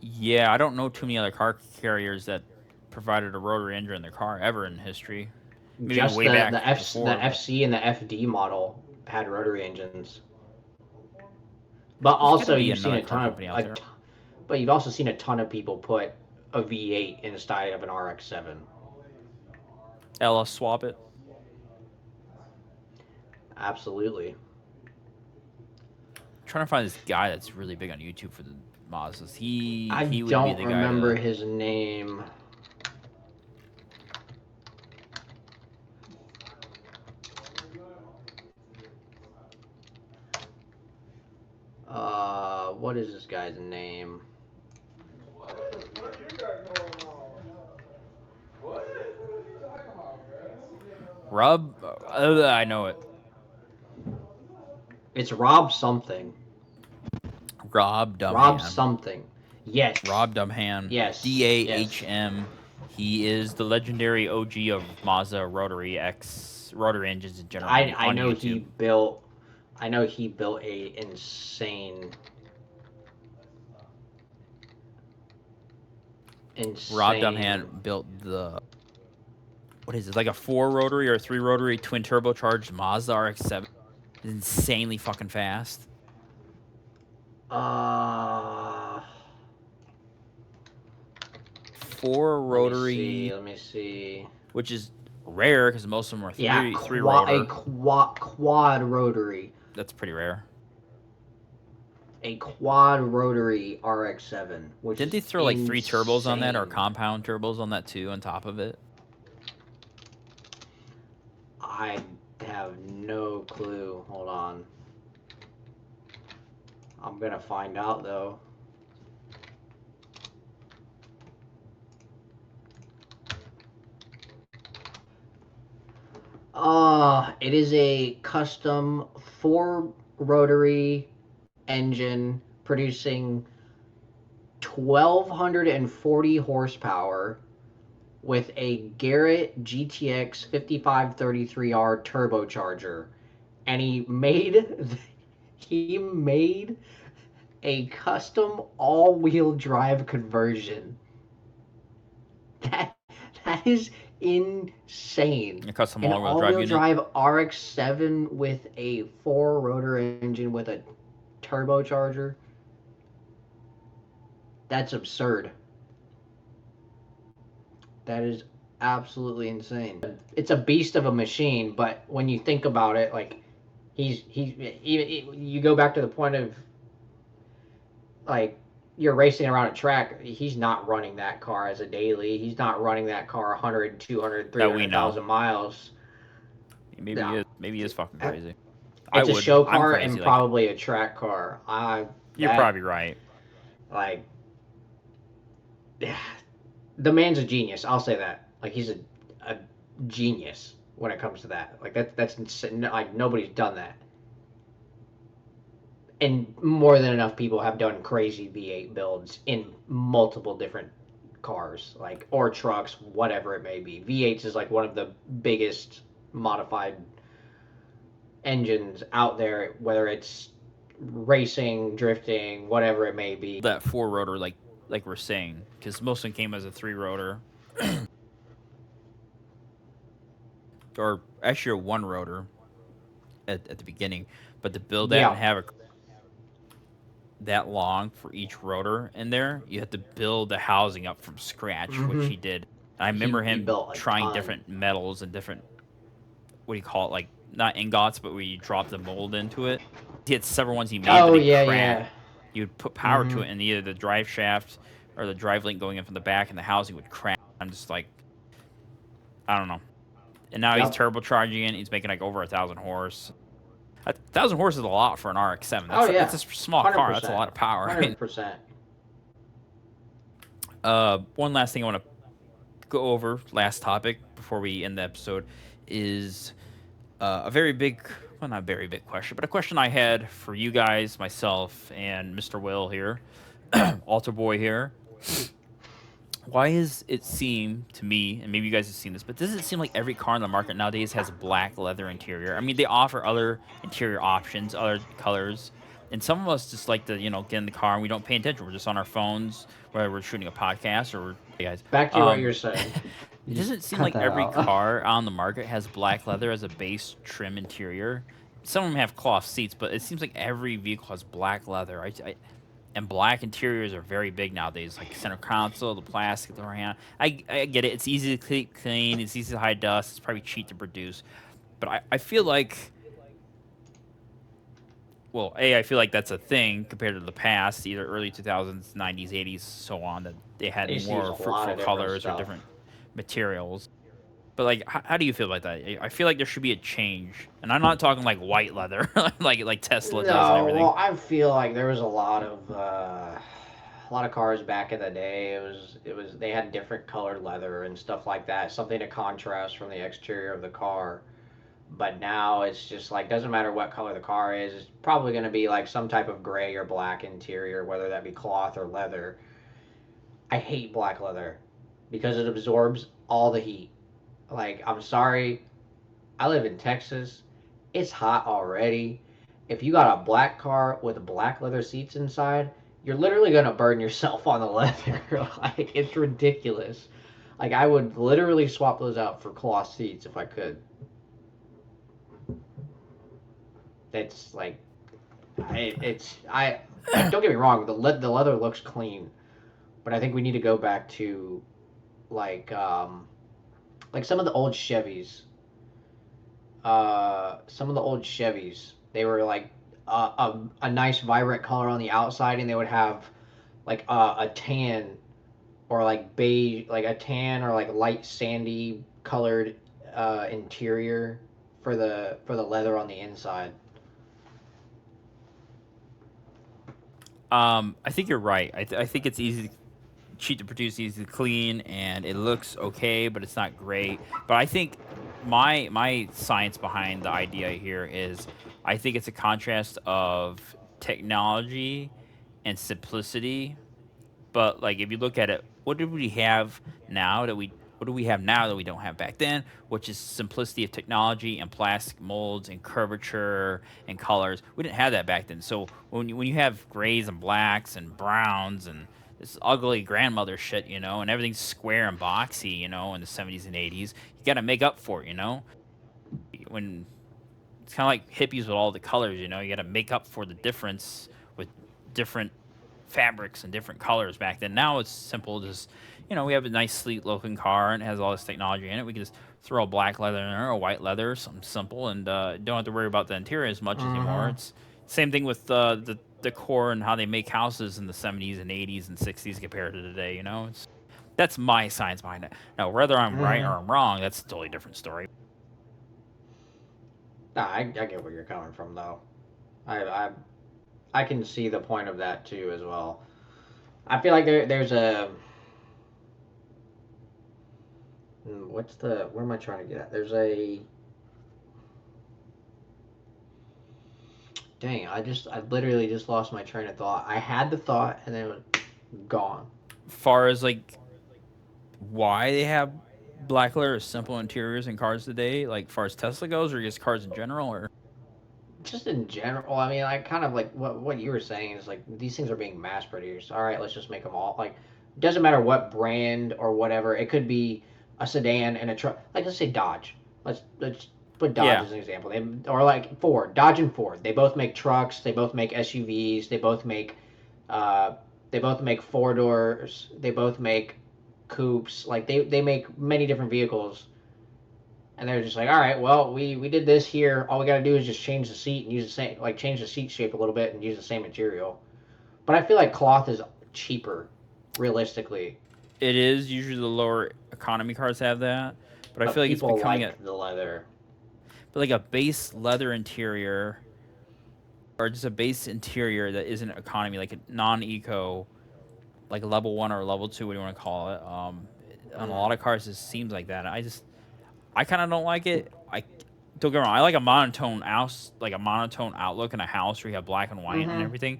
Yeah, I don't know too many other car carriers that provided a rotary engine in their car ever in history. Maybe Just way back the before, but FC and the FD model had rotary engines, but there's got to also be you've seen another a car ton of company out there. but you've also seen a ton of people put a V8 inside of an RX-7. LS swap it. Absolutely. I'm trying to find this guy that's really big on YouTube for the Mazdas. He I he would be don't the guy remember to. his name. What is this guy's name? Rub. I know it. It's Rob something. Rob Rob Dumhan. something. Yes. Rob Dumhan. Yes. Yes. DAHM. He is the legendary OG of Mazda rotary engines in general I on know he YouTube. built I know he built a Rob insane. Dumhan built what is it, like a four rotary or a three rotary twin turbocharged Mazda RX-7. It's insanely fucking fast. Uh Four let me see. rotary, Let me see. which is rare because most of them are Yeah, three a rotor. quad rotary. That's pretty rare. A quad rotary RX-7, which Didn't is they throw like three turbos on that or insane. compound turbos on that too on top of it? I have no clue. Hold on. I'm gonna find out though. It is a custom four rotary engine producing 1,240 horsepower with a Garrett GTX 5533R turbocharger, and he made a custom all-wheel drive conversion. That that is insane. A custom An all-wheel drive all-wheel unit. drive RX-7 with a four rotor engine with a turbocharger. That's absurd. That is absolutely insane. It's a beast of a machine, but when you think about it, like he's you go back to the point of like you're racing around a track, he's not running that car as a daily. He's not running that car 100, 200, That we know. 300,000 miles. Maybe he No. is. Maybe he is fucking crazy. I It's a would. show I'm car and crazy like him. probably a track car. I You're that probably right. like the man's a genius. I'll say that. Like he's a genius when it comes to that. Like that's insane. Like nobody's done that. And more than enough people have done crazy V8 builds in multiple different cars, like or trucks, whatever it may be. V8s is like one of the biggest modified engines out there, whether it's racing, drifting, whatever it may be. That four rotor, like we're saying, because most of them came as a three rotor, or actually a one rotor at the beginning. But the build that and Yeah, have a that long for each rotor in there. You have to build the housing up from scratch, which Mm-hmm. he did. I remember He him built a trying ton. different metals and different, what do you call it, like not ingots, but where you drop the mold into it. He had several ones he made, but Oh they yeah, cracked. yeah. You would put power to Mm-hmm. it, and either the drive shaft or the drive link going in from the back, and the housing would crack. I'm just like, I don't know. And now he's Yep. turbocharging it. He's making like over 1,000 horse. 1,000 horse is a lot for an RX-7. Oh That's yeah. a small Hundred car. That's a percent. lot of power. I mean, 100%. one last thing I want to go over, last topic before we end the episode, is a very big, well, not very big question, but a question I had for you guys, myself, and Mr. Will here, Altar Boy here. Why does it seem to me, and maybe you guys have seen this, but does it seem like every car in the market nowadays has a black leather interior? I mean, they offer other interior options, other colors, and some of us just like to, get in the car and we don't pay attention. We're just on our phones, whether we're shooting a podcast or hey guys. Back to what Um, you're saying. it You just doesn't seem cut like that every out. car on the market has black leather as a base trim interior. Some of them have cloth seats, but it seems like every vehicle has black leather. And black interiors are very big nowadays, like center console, the plastic, the hand. I get it. It's easy to clean. It's easy to hide dust. It's probably cheap to produce. But I feel like, well, I feel like that's a thing compared to the past, either early 2000s, 90s, 80s, so on, that they They had used to use more a lot fruitful of different colors or stuff. different materials. But like, how do you feel about that? I feel like there should be a change, and I'm not talking like white leather, like Tesla does and No, everything. well, I feel like there was a lot of cars back in the day. It was they had different colored leather and stuff like that, something to contrast from the exterior of the car. But now it's just like doesn't matter what color the car is. It's probably going to be like some type of gray or black interior, whether that be cloth or leather. I hate black leather because it absorbs all the heat. Like I'm sorry, I live in Texas. It's hot already. If you got a black car with black leather seats inside, you're literally gonna burn yourself on the leather. Like it's ridiculous. Like I would literally swap those out for cloth seats if I could. It's like I don't get me wrong. The leather looks clean, but I think we need to go back to like like some of the old Chevys. Some of the old Chevys, they were like a nice vibrant color on the outside, and they would have like a tan or like beige, like a tan or like light sandy colored interior for the leather on the inside. I think you're right. I think it's easy, cheap to produce, easy to clean, and it looks okay, but it's not great. But I think my science behind the idea here is, I think it's a contrast of technology and simplicity. But like, if you look at it, what do we have now that we don't have back then? Which is simplicity of technology and plastic molds and curvature and colors. We didn't have that back then. So when you have grays and blacks and browns and this ugly grandmother shit, and everything's square and boxy, in the 70s and 80s, you got to make up for it, when it's kind of like hippies with all the colors, you got to make up for the difference with different fabrics and different colors back then. Now it's simple, just, we have a nice sleek looking car and it has all this technology in it. We can just throw a black leather in there or a white leather, something simple, and don't have to worry about the interior as much anymore. Mm-hmm. It's same thing with the decor and how they make houses in the 70s and 80s and 60s compared to today. That's my science behind it. Now, whether I'm right or Mm-hmm. I'm wrong, that's a totally different story. Nah, I get where you're coming from though. I, I I can see the point of that too as well. I feel like there's a what's the where am I trying to get at? There's a dang. I literally just lost my train of thought. I had the thought and then it was gone. Far as like why they have black leather or simple interiors in cars today, like far as Tesla goes, or just cars in general, or Just in general, I mean, I kind of like what you were saying is like these things are being mass produced. All right, let's just make them all like. It doesn't matter what brand or whatever. It could be a sedan and a truck. Like let's say Dodge. Let's put Dodge yeah, as an example. They or like Ford, Dodge and Ford. They both make trucks. They both make SUVs. They both make Uh, they both make four doors. They both make coupes. Like they make many different vehicles. And they're just like, all right, well, we did this here. All we got to do is just change the seat and use the same, like change the seat shape a little bit and use the same material. But I feel like cloth is cheaper, realistically. It is usually the lower economy cars have that, but I But feel like it's people becoming a like the leather. but like a base leather interior or just a base interior that isn't economy, like a non-eco, like level one or level two, what do you want to call it? On a lot Mm. of cars, it seems like that. I kind of don't like it. I don't get me wrong. I like a monotone house, like a monotone outlook in a house where you have black and white and Mm-hmm. everything.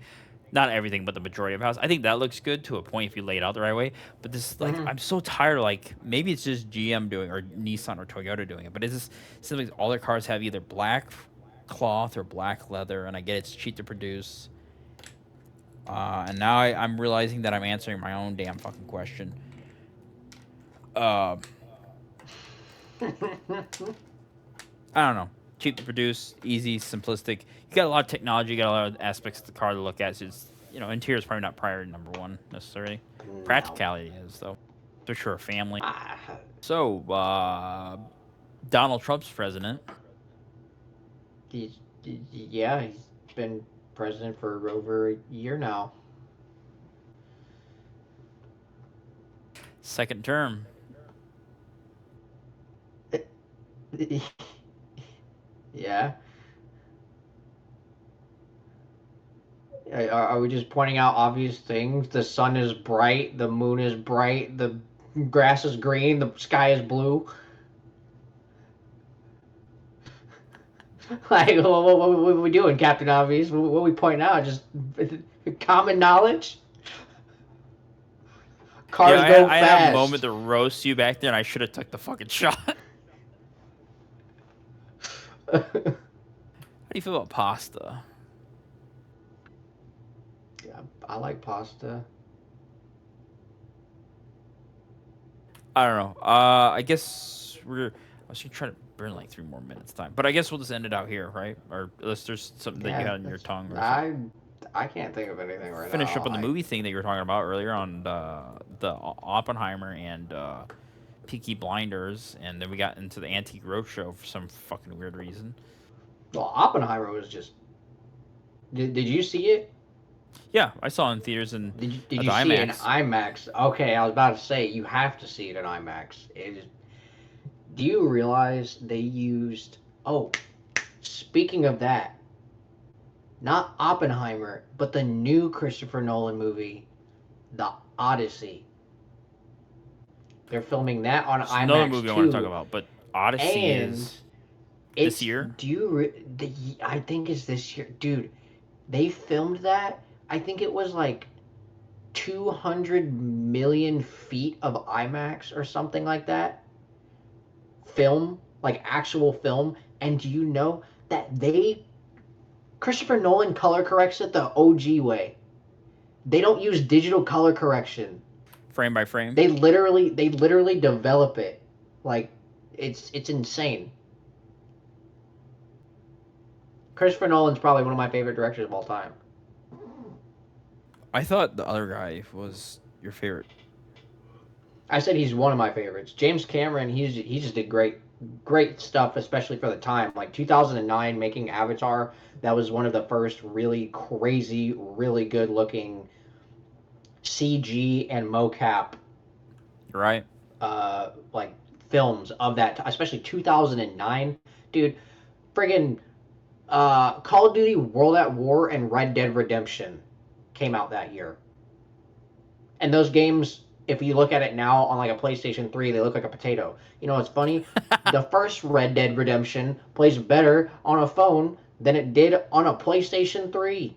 Not everything, but the majority of house. I think that looks good to a point if you lay it out the right way. But this, like, Mm-hmm. I'm so tired. Like, maybe it's just GM doing or Nissan or Toyota doing it. But it's just it seems like all their cars have either black cloth or black leather, and I get it's cheap to produce. And now I'm realizing that I'm answering my own damn fucking question. Uh, I don't know. Cheap to produce, easy, simplistic. You got a lot of technology. You got a lot of aspects of the car to look at. So it's interior is probably not priority number one necessarily. No. Practicality is though, for sure. Family. Ah, So Donald Trump's president. he's, yeah, he's been president for over a year now. Second term. Yeah. Are we just pointing out obvious things? The sun is bright, the moon is bright, the grass is green, the sky is blue. Like, what are we doing, Captain Obvious? What are we pointing out? Just common knowledge? Yeah, Cars go I had a moment fast. to roast you back there, and I should have took the fucking shot. How Yeah, do you feel about pasta? I like pasta. I don't know. I guess we're. I was gonna try to burn like 3 more minutes time, but I guess we'll just end it out here, right? Or unless there's something that you Yeah, had on your that's. tongue or something. I can't think of anything right Finish up now. on the movie thing that you were talking about earlier on the Oppenheimer and Peaky Blinders, and then we got into the Antique Roadshow for some fucking weird reason. Well, Oppenheimer was just. Did you see it? Yeah, I saw it in theaters and Did at you the see it in IMAX. IMAX? Okay, I was about to say you have to see it in IMAX. It is. Do you realize they used? Oh, speaking of that, not Oppenheimer, but the new Christopher Nolan movie, The Odyssey. They're filming that on It's another IMAX movie I want to talk too, about, but Odyssey and is this it's. year. Do you? I think it's this year, dude. They filmed that. I think it was like 200 million feet of IMAX or something like that. Film, like actual film. And do you know that Christopher Nolan color corrects it the OG way? They don't use digital color correction. Frame by frame. They literally develop it. Like it's insane. Christopher Nolan's probably one of my favorite directors of all time. I thought the other guy was your favorite. I said he's one of my favorites. James Cameron, he just did great stuff, especially for the time. Like 2009, making Avatar, that was one of the first really crazy, really good looking CG and mocap Right? like films of that, especially 2009, dude. Friggin' Call of Duty World at War and Red Dead Redemption came out that year. And those games, if you look at it now on like a PlayStation 3, they look like a potato. You know what's funny? The first Red Dead Redemption plays better on a phone than it did on a PlayStation 3.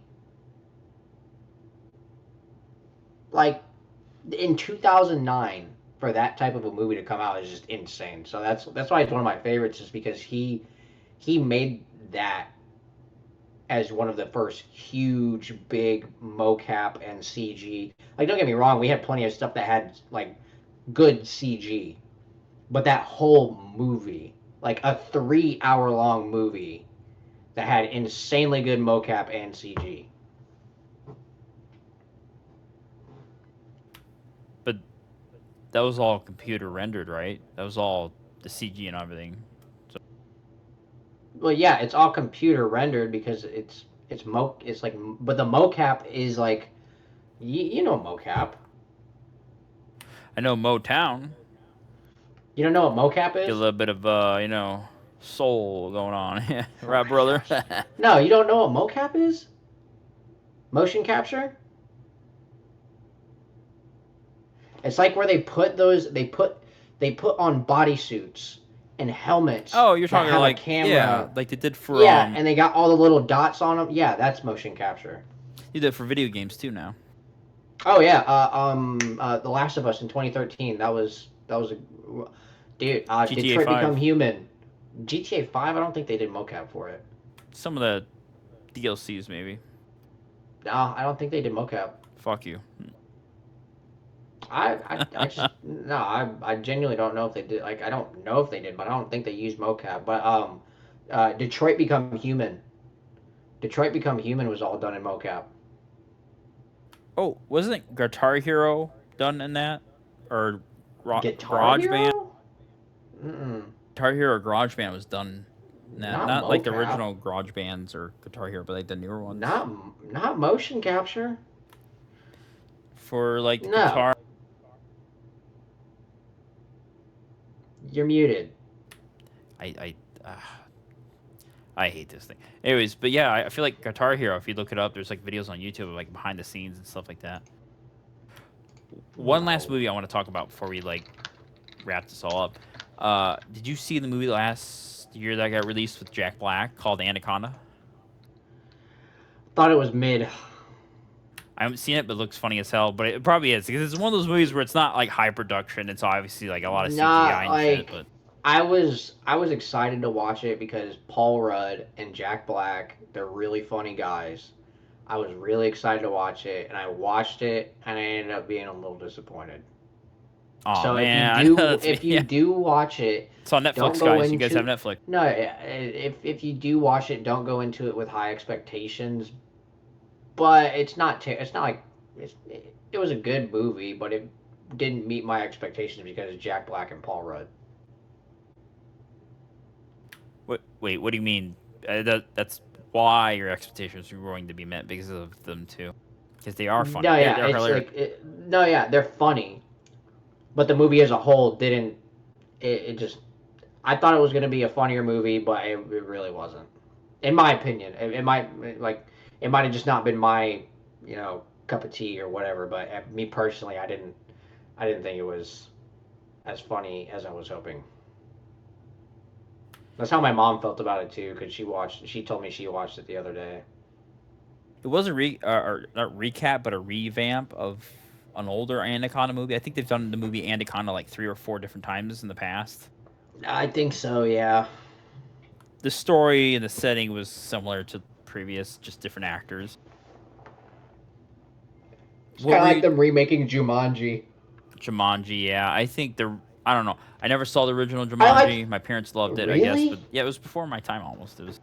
Like in 2009 for that type of a movie to come out is just insane. So that's why it's one of my favorites, is because he made that as one of the first huge big mocap and CG. Like don't get me wrong, we had plenty of stuff that had like good CG, but that whole movie, like a 3 hour long movie that had insanely good mocap and CG. that was all computer rendered, right? That was all the CG and everything. So Well, yeah, it's all computer rendered because it's like, but the mocap is like, you know mocap. I know Motown. You don't know what mocap Get a is? little bit of soul going on, Oh right, my brother? gosh. No, you don't know what mocap is? Motion capture? It's like where they put on bodysuits and helmets Oh, you're that talking have a like yeah, camera. like they did for Yeah, and they got all the little dots on them. Yeah, that's motion capture. you did for video games too now. Oh yeah, The Last of Us in 2013. That was a dude. GTA Detroit Become 5. Human. GTA 5. I don't think they did mocap for it. Some of the DLCs maybe. No, I don't think they did mocap. Fuck you. I just no, I genuinely don't know if they did. Like I don't know if they did, but I don't think they used mocap. But Detroit Become Human. Detroit Become Human was all done in mocap. Oh, wasn't Guitar Hero done in that, or Guitar Garage Band? Hero? Mm-mm. Guitar Hero or Garage Band was done in that. Not Not like the mocap. original Garage Bands or Guitar Hero, but like the newer ones Not motion capture. for like the No, guitar. you're muted. I I hate this thing. Anyways, but yeah, I feel like Guitar Hero. If you look it up, there's like videos on YouTube of like behind the scenes and stuff like that. One last No. movie I want to talk about before we like wrap this all up. Did you see the movie last year that got released with Jack Black called Anaconda? Thought it was mid. I haven't seen it, but it looks funny as hell. But it probably is because it's one of those movies where it's not like high production. It's obviously like a lot of CGI Not and shit. like But I was excited to watch it because Paul Rudd and Jack Black, they're really funny guys. I was really excited to watch it, and I watched it, and I ended up being a little disappointed. oh So man, that's me. if you Yeah, do watch it, it's on don't Netflix, go guys. You guys have into Netflix. no. If you do watch it, don't go into it with high expectations. But it's not like it was a good movie, but it didn't meet my expectations because of Jack Black and Paul Rudd. What? Wait, what do you mean? That's why your expectations were going to be met because of them too, because they are funny. No, yeah, They're it's hilarious. like no, yeah, they're funny, but the movie as a whole didn't. It just I thought it was gonna be a funnier movie, but it really wasn't. In my opinion, it might like it might have just not been my cup of tea or whatever. But me personally, I didn't think it was as funny as I was hoping. That's how my mom felt about it too, because she told me she watched it the other day. It was a or not recap, but a revamp of an older Anaconda movie. I think they've done the movie Anaconda like 3 or 4 different times in the past. I think so, yeah. The story and the setting was similar to previous, just different actors. It's What kind of were like you? them remaking Jumanji. Jumanji, yeah. I think they're. I don't know. I never saw the original I like. Jumanji. My parents loved it, I guess, but Really? yeah, it was before my time almost. It was.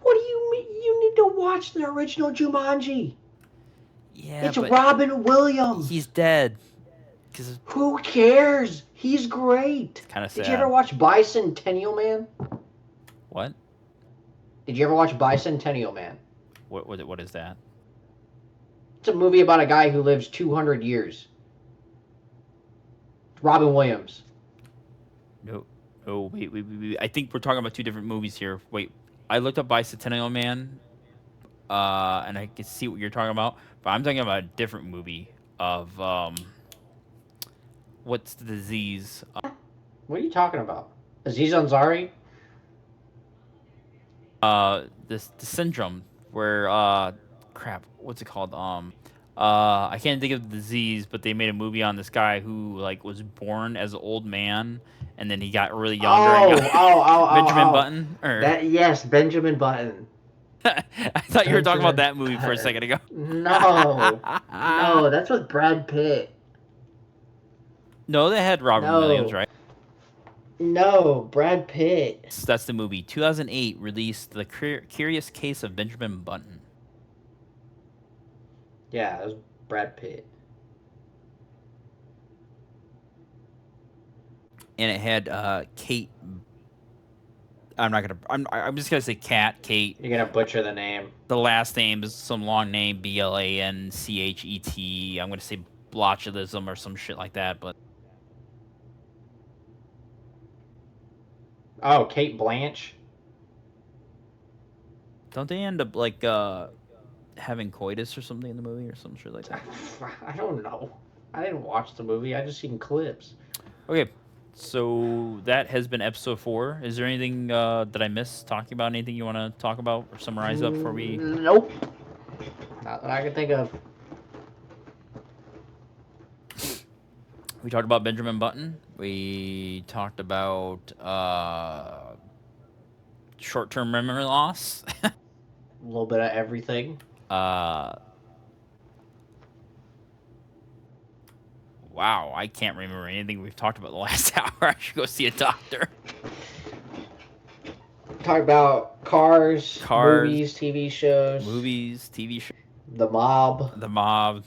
What do you mean? You need to watch the original Jumanji. Yeah, It's but Robin he's Williams. dead. Because Who cares? He's great. it's kind of Did you ever sad. watch Bicentennial Man? What? Did you ever watch Bicentennial Man? What is that? It's a movie about a guy who lives 200 years. Robin Williams. No, no. Wait. I think we're talking about two different movies here. Wait, I looked up Bicentennial Man, and I can see what you're talking about, but I'm talking about a different movie of what's the disease? What are you talking about? Aziz Ansari? This the syndrome where crap, what's it called? I can't think of the disease, but they made a movie on this guy who like was born as an old man, and then he got really younger and Oh, got oh, oh, oh, Benjamin oh. Button. Or That yes, Benjamin Button. I thought you were talking about Benjamin that movie for a Button. second ago. No, no, that's with Brad Pitt. No, they had Robin Williams, No, right? no, Brad Pitt. So that's the movie. 2008 released The Curious Case of Benjamin Button. Yeah, it was Brad Pitt. and it had Kate. I'm not gonna. I'm just gonna say Cat Kate. You're gonna butcher the name. The last name is some long name, Blanchet. I'm gonna say botulism or some shit like that, but Oh, Kate Blanche. don't they end up like having coitus or something in the movie or some shit like that? I don't know. I didn't watch the movie. I just seen clips. Okay, so that has been episode 4. Is there anything that I missed talking about? Anything you want to talk about or summarize up before we? Nope. Not that I can think of. We talked about Benjamin Button. We talked about short-term memory loss. A little bit of everything. Wow, I can't remember anything we've talked about the last hour. I should go see a doctor. Talk about cars, movies, TV shows. Movies, TV shows. The Mob. The Mob.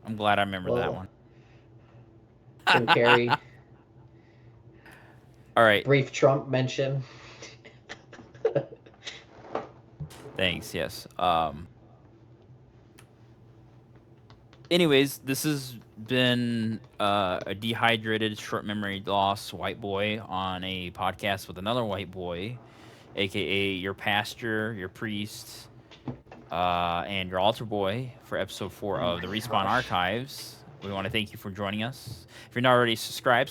I'm glad I remember that one. Jim Carrey. All right. Brief Trump mention. Thanks, yes. Anyways, this has been a dehydrated, short memory loss white boy on a podcast with another white boy, aka your pastor, your priest, and your altar boy for episode 4 of the Respawn Archives. We want to thank you for joining us. If you're not already subscribe,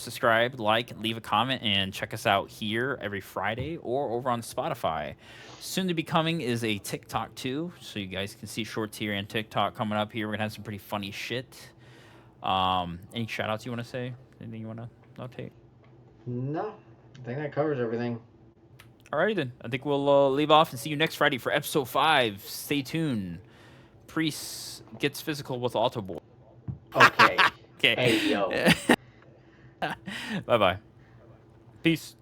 like, leave a comment, and check us out here every Friday or over on Spotify. Soon to be coming is a TikTok too, so you guys can see shorts here and TikTok coming up here. We're gonna have some pretty funny shit. Any shout outs you want to say? Anything you want to notate? No, I think that covers everything. Alrighty then. I think we'll leave off and see you next Friday for episode 5. Stay tuned. Priest gets physical with Alto Boy. Okay. Okay. Hey, yo. Bye-bye. Peace.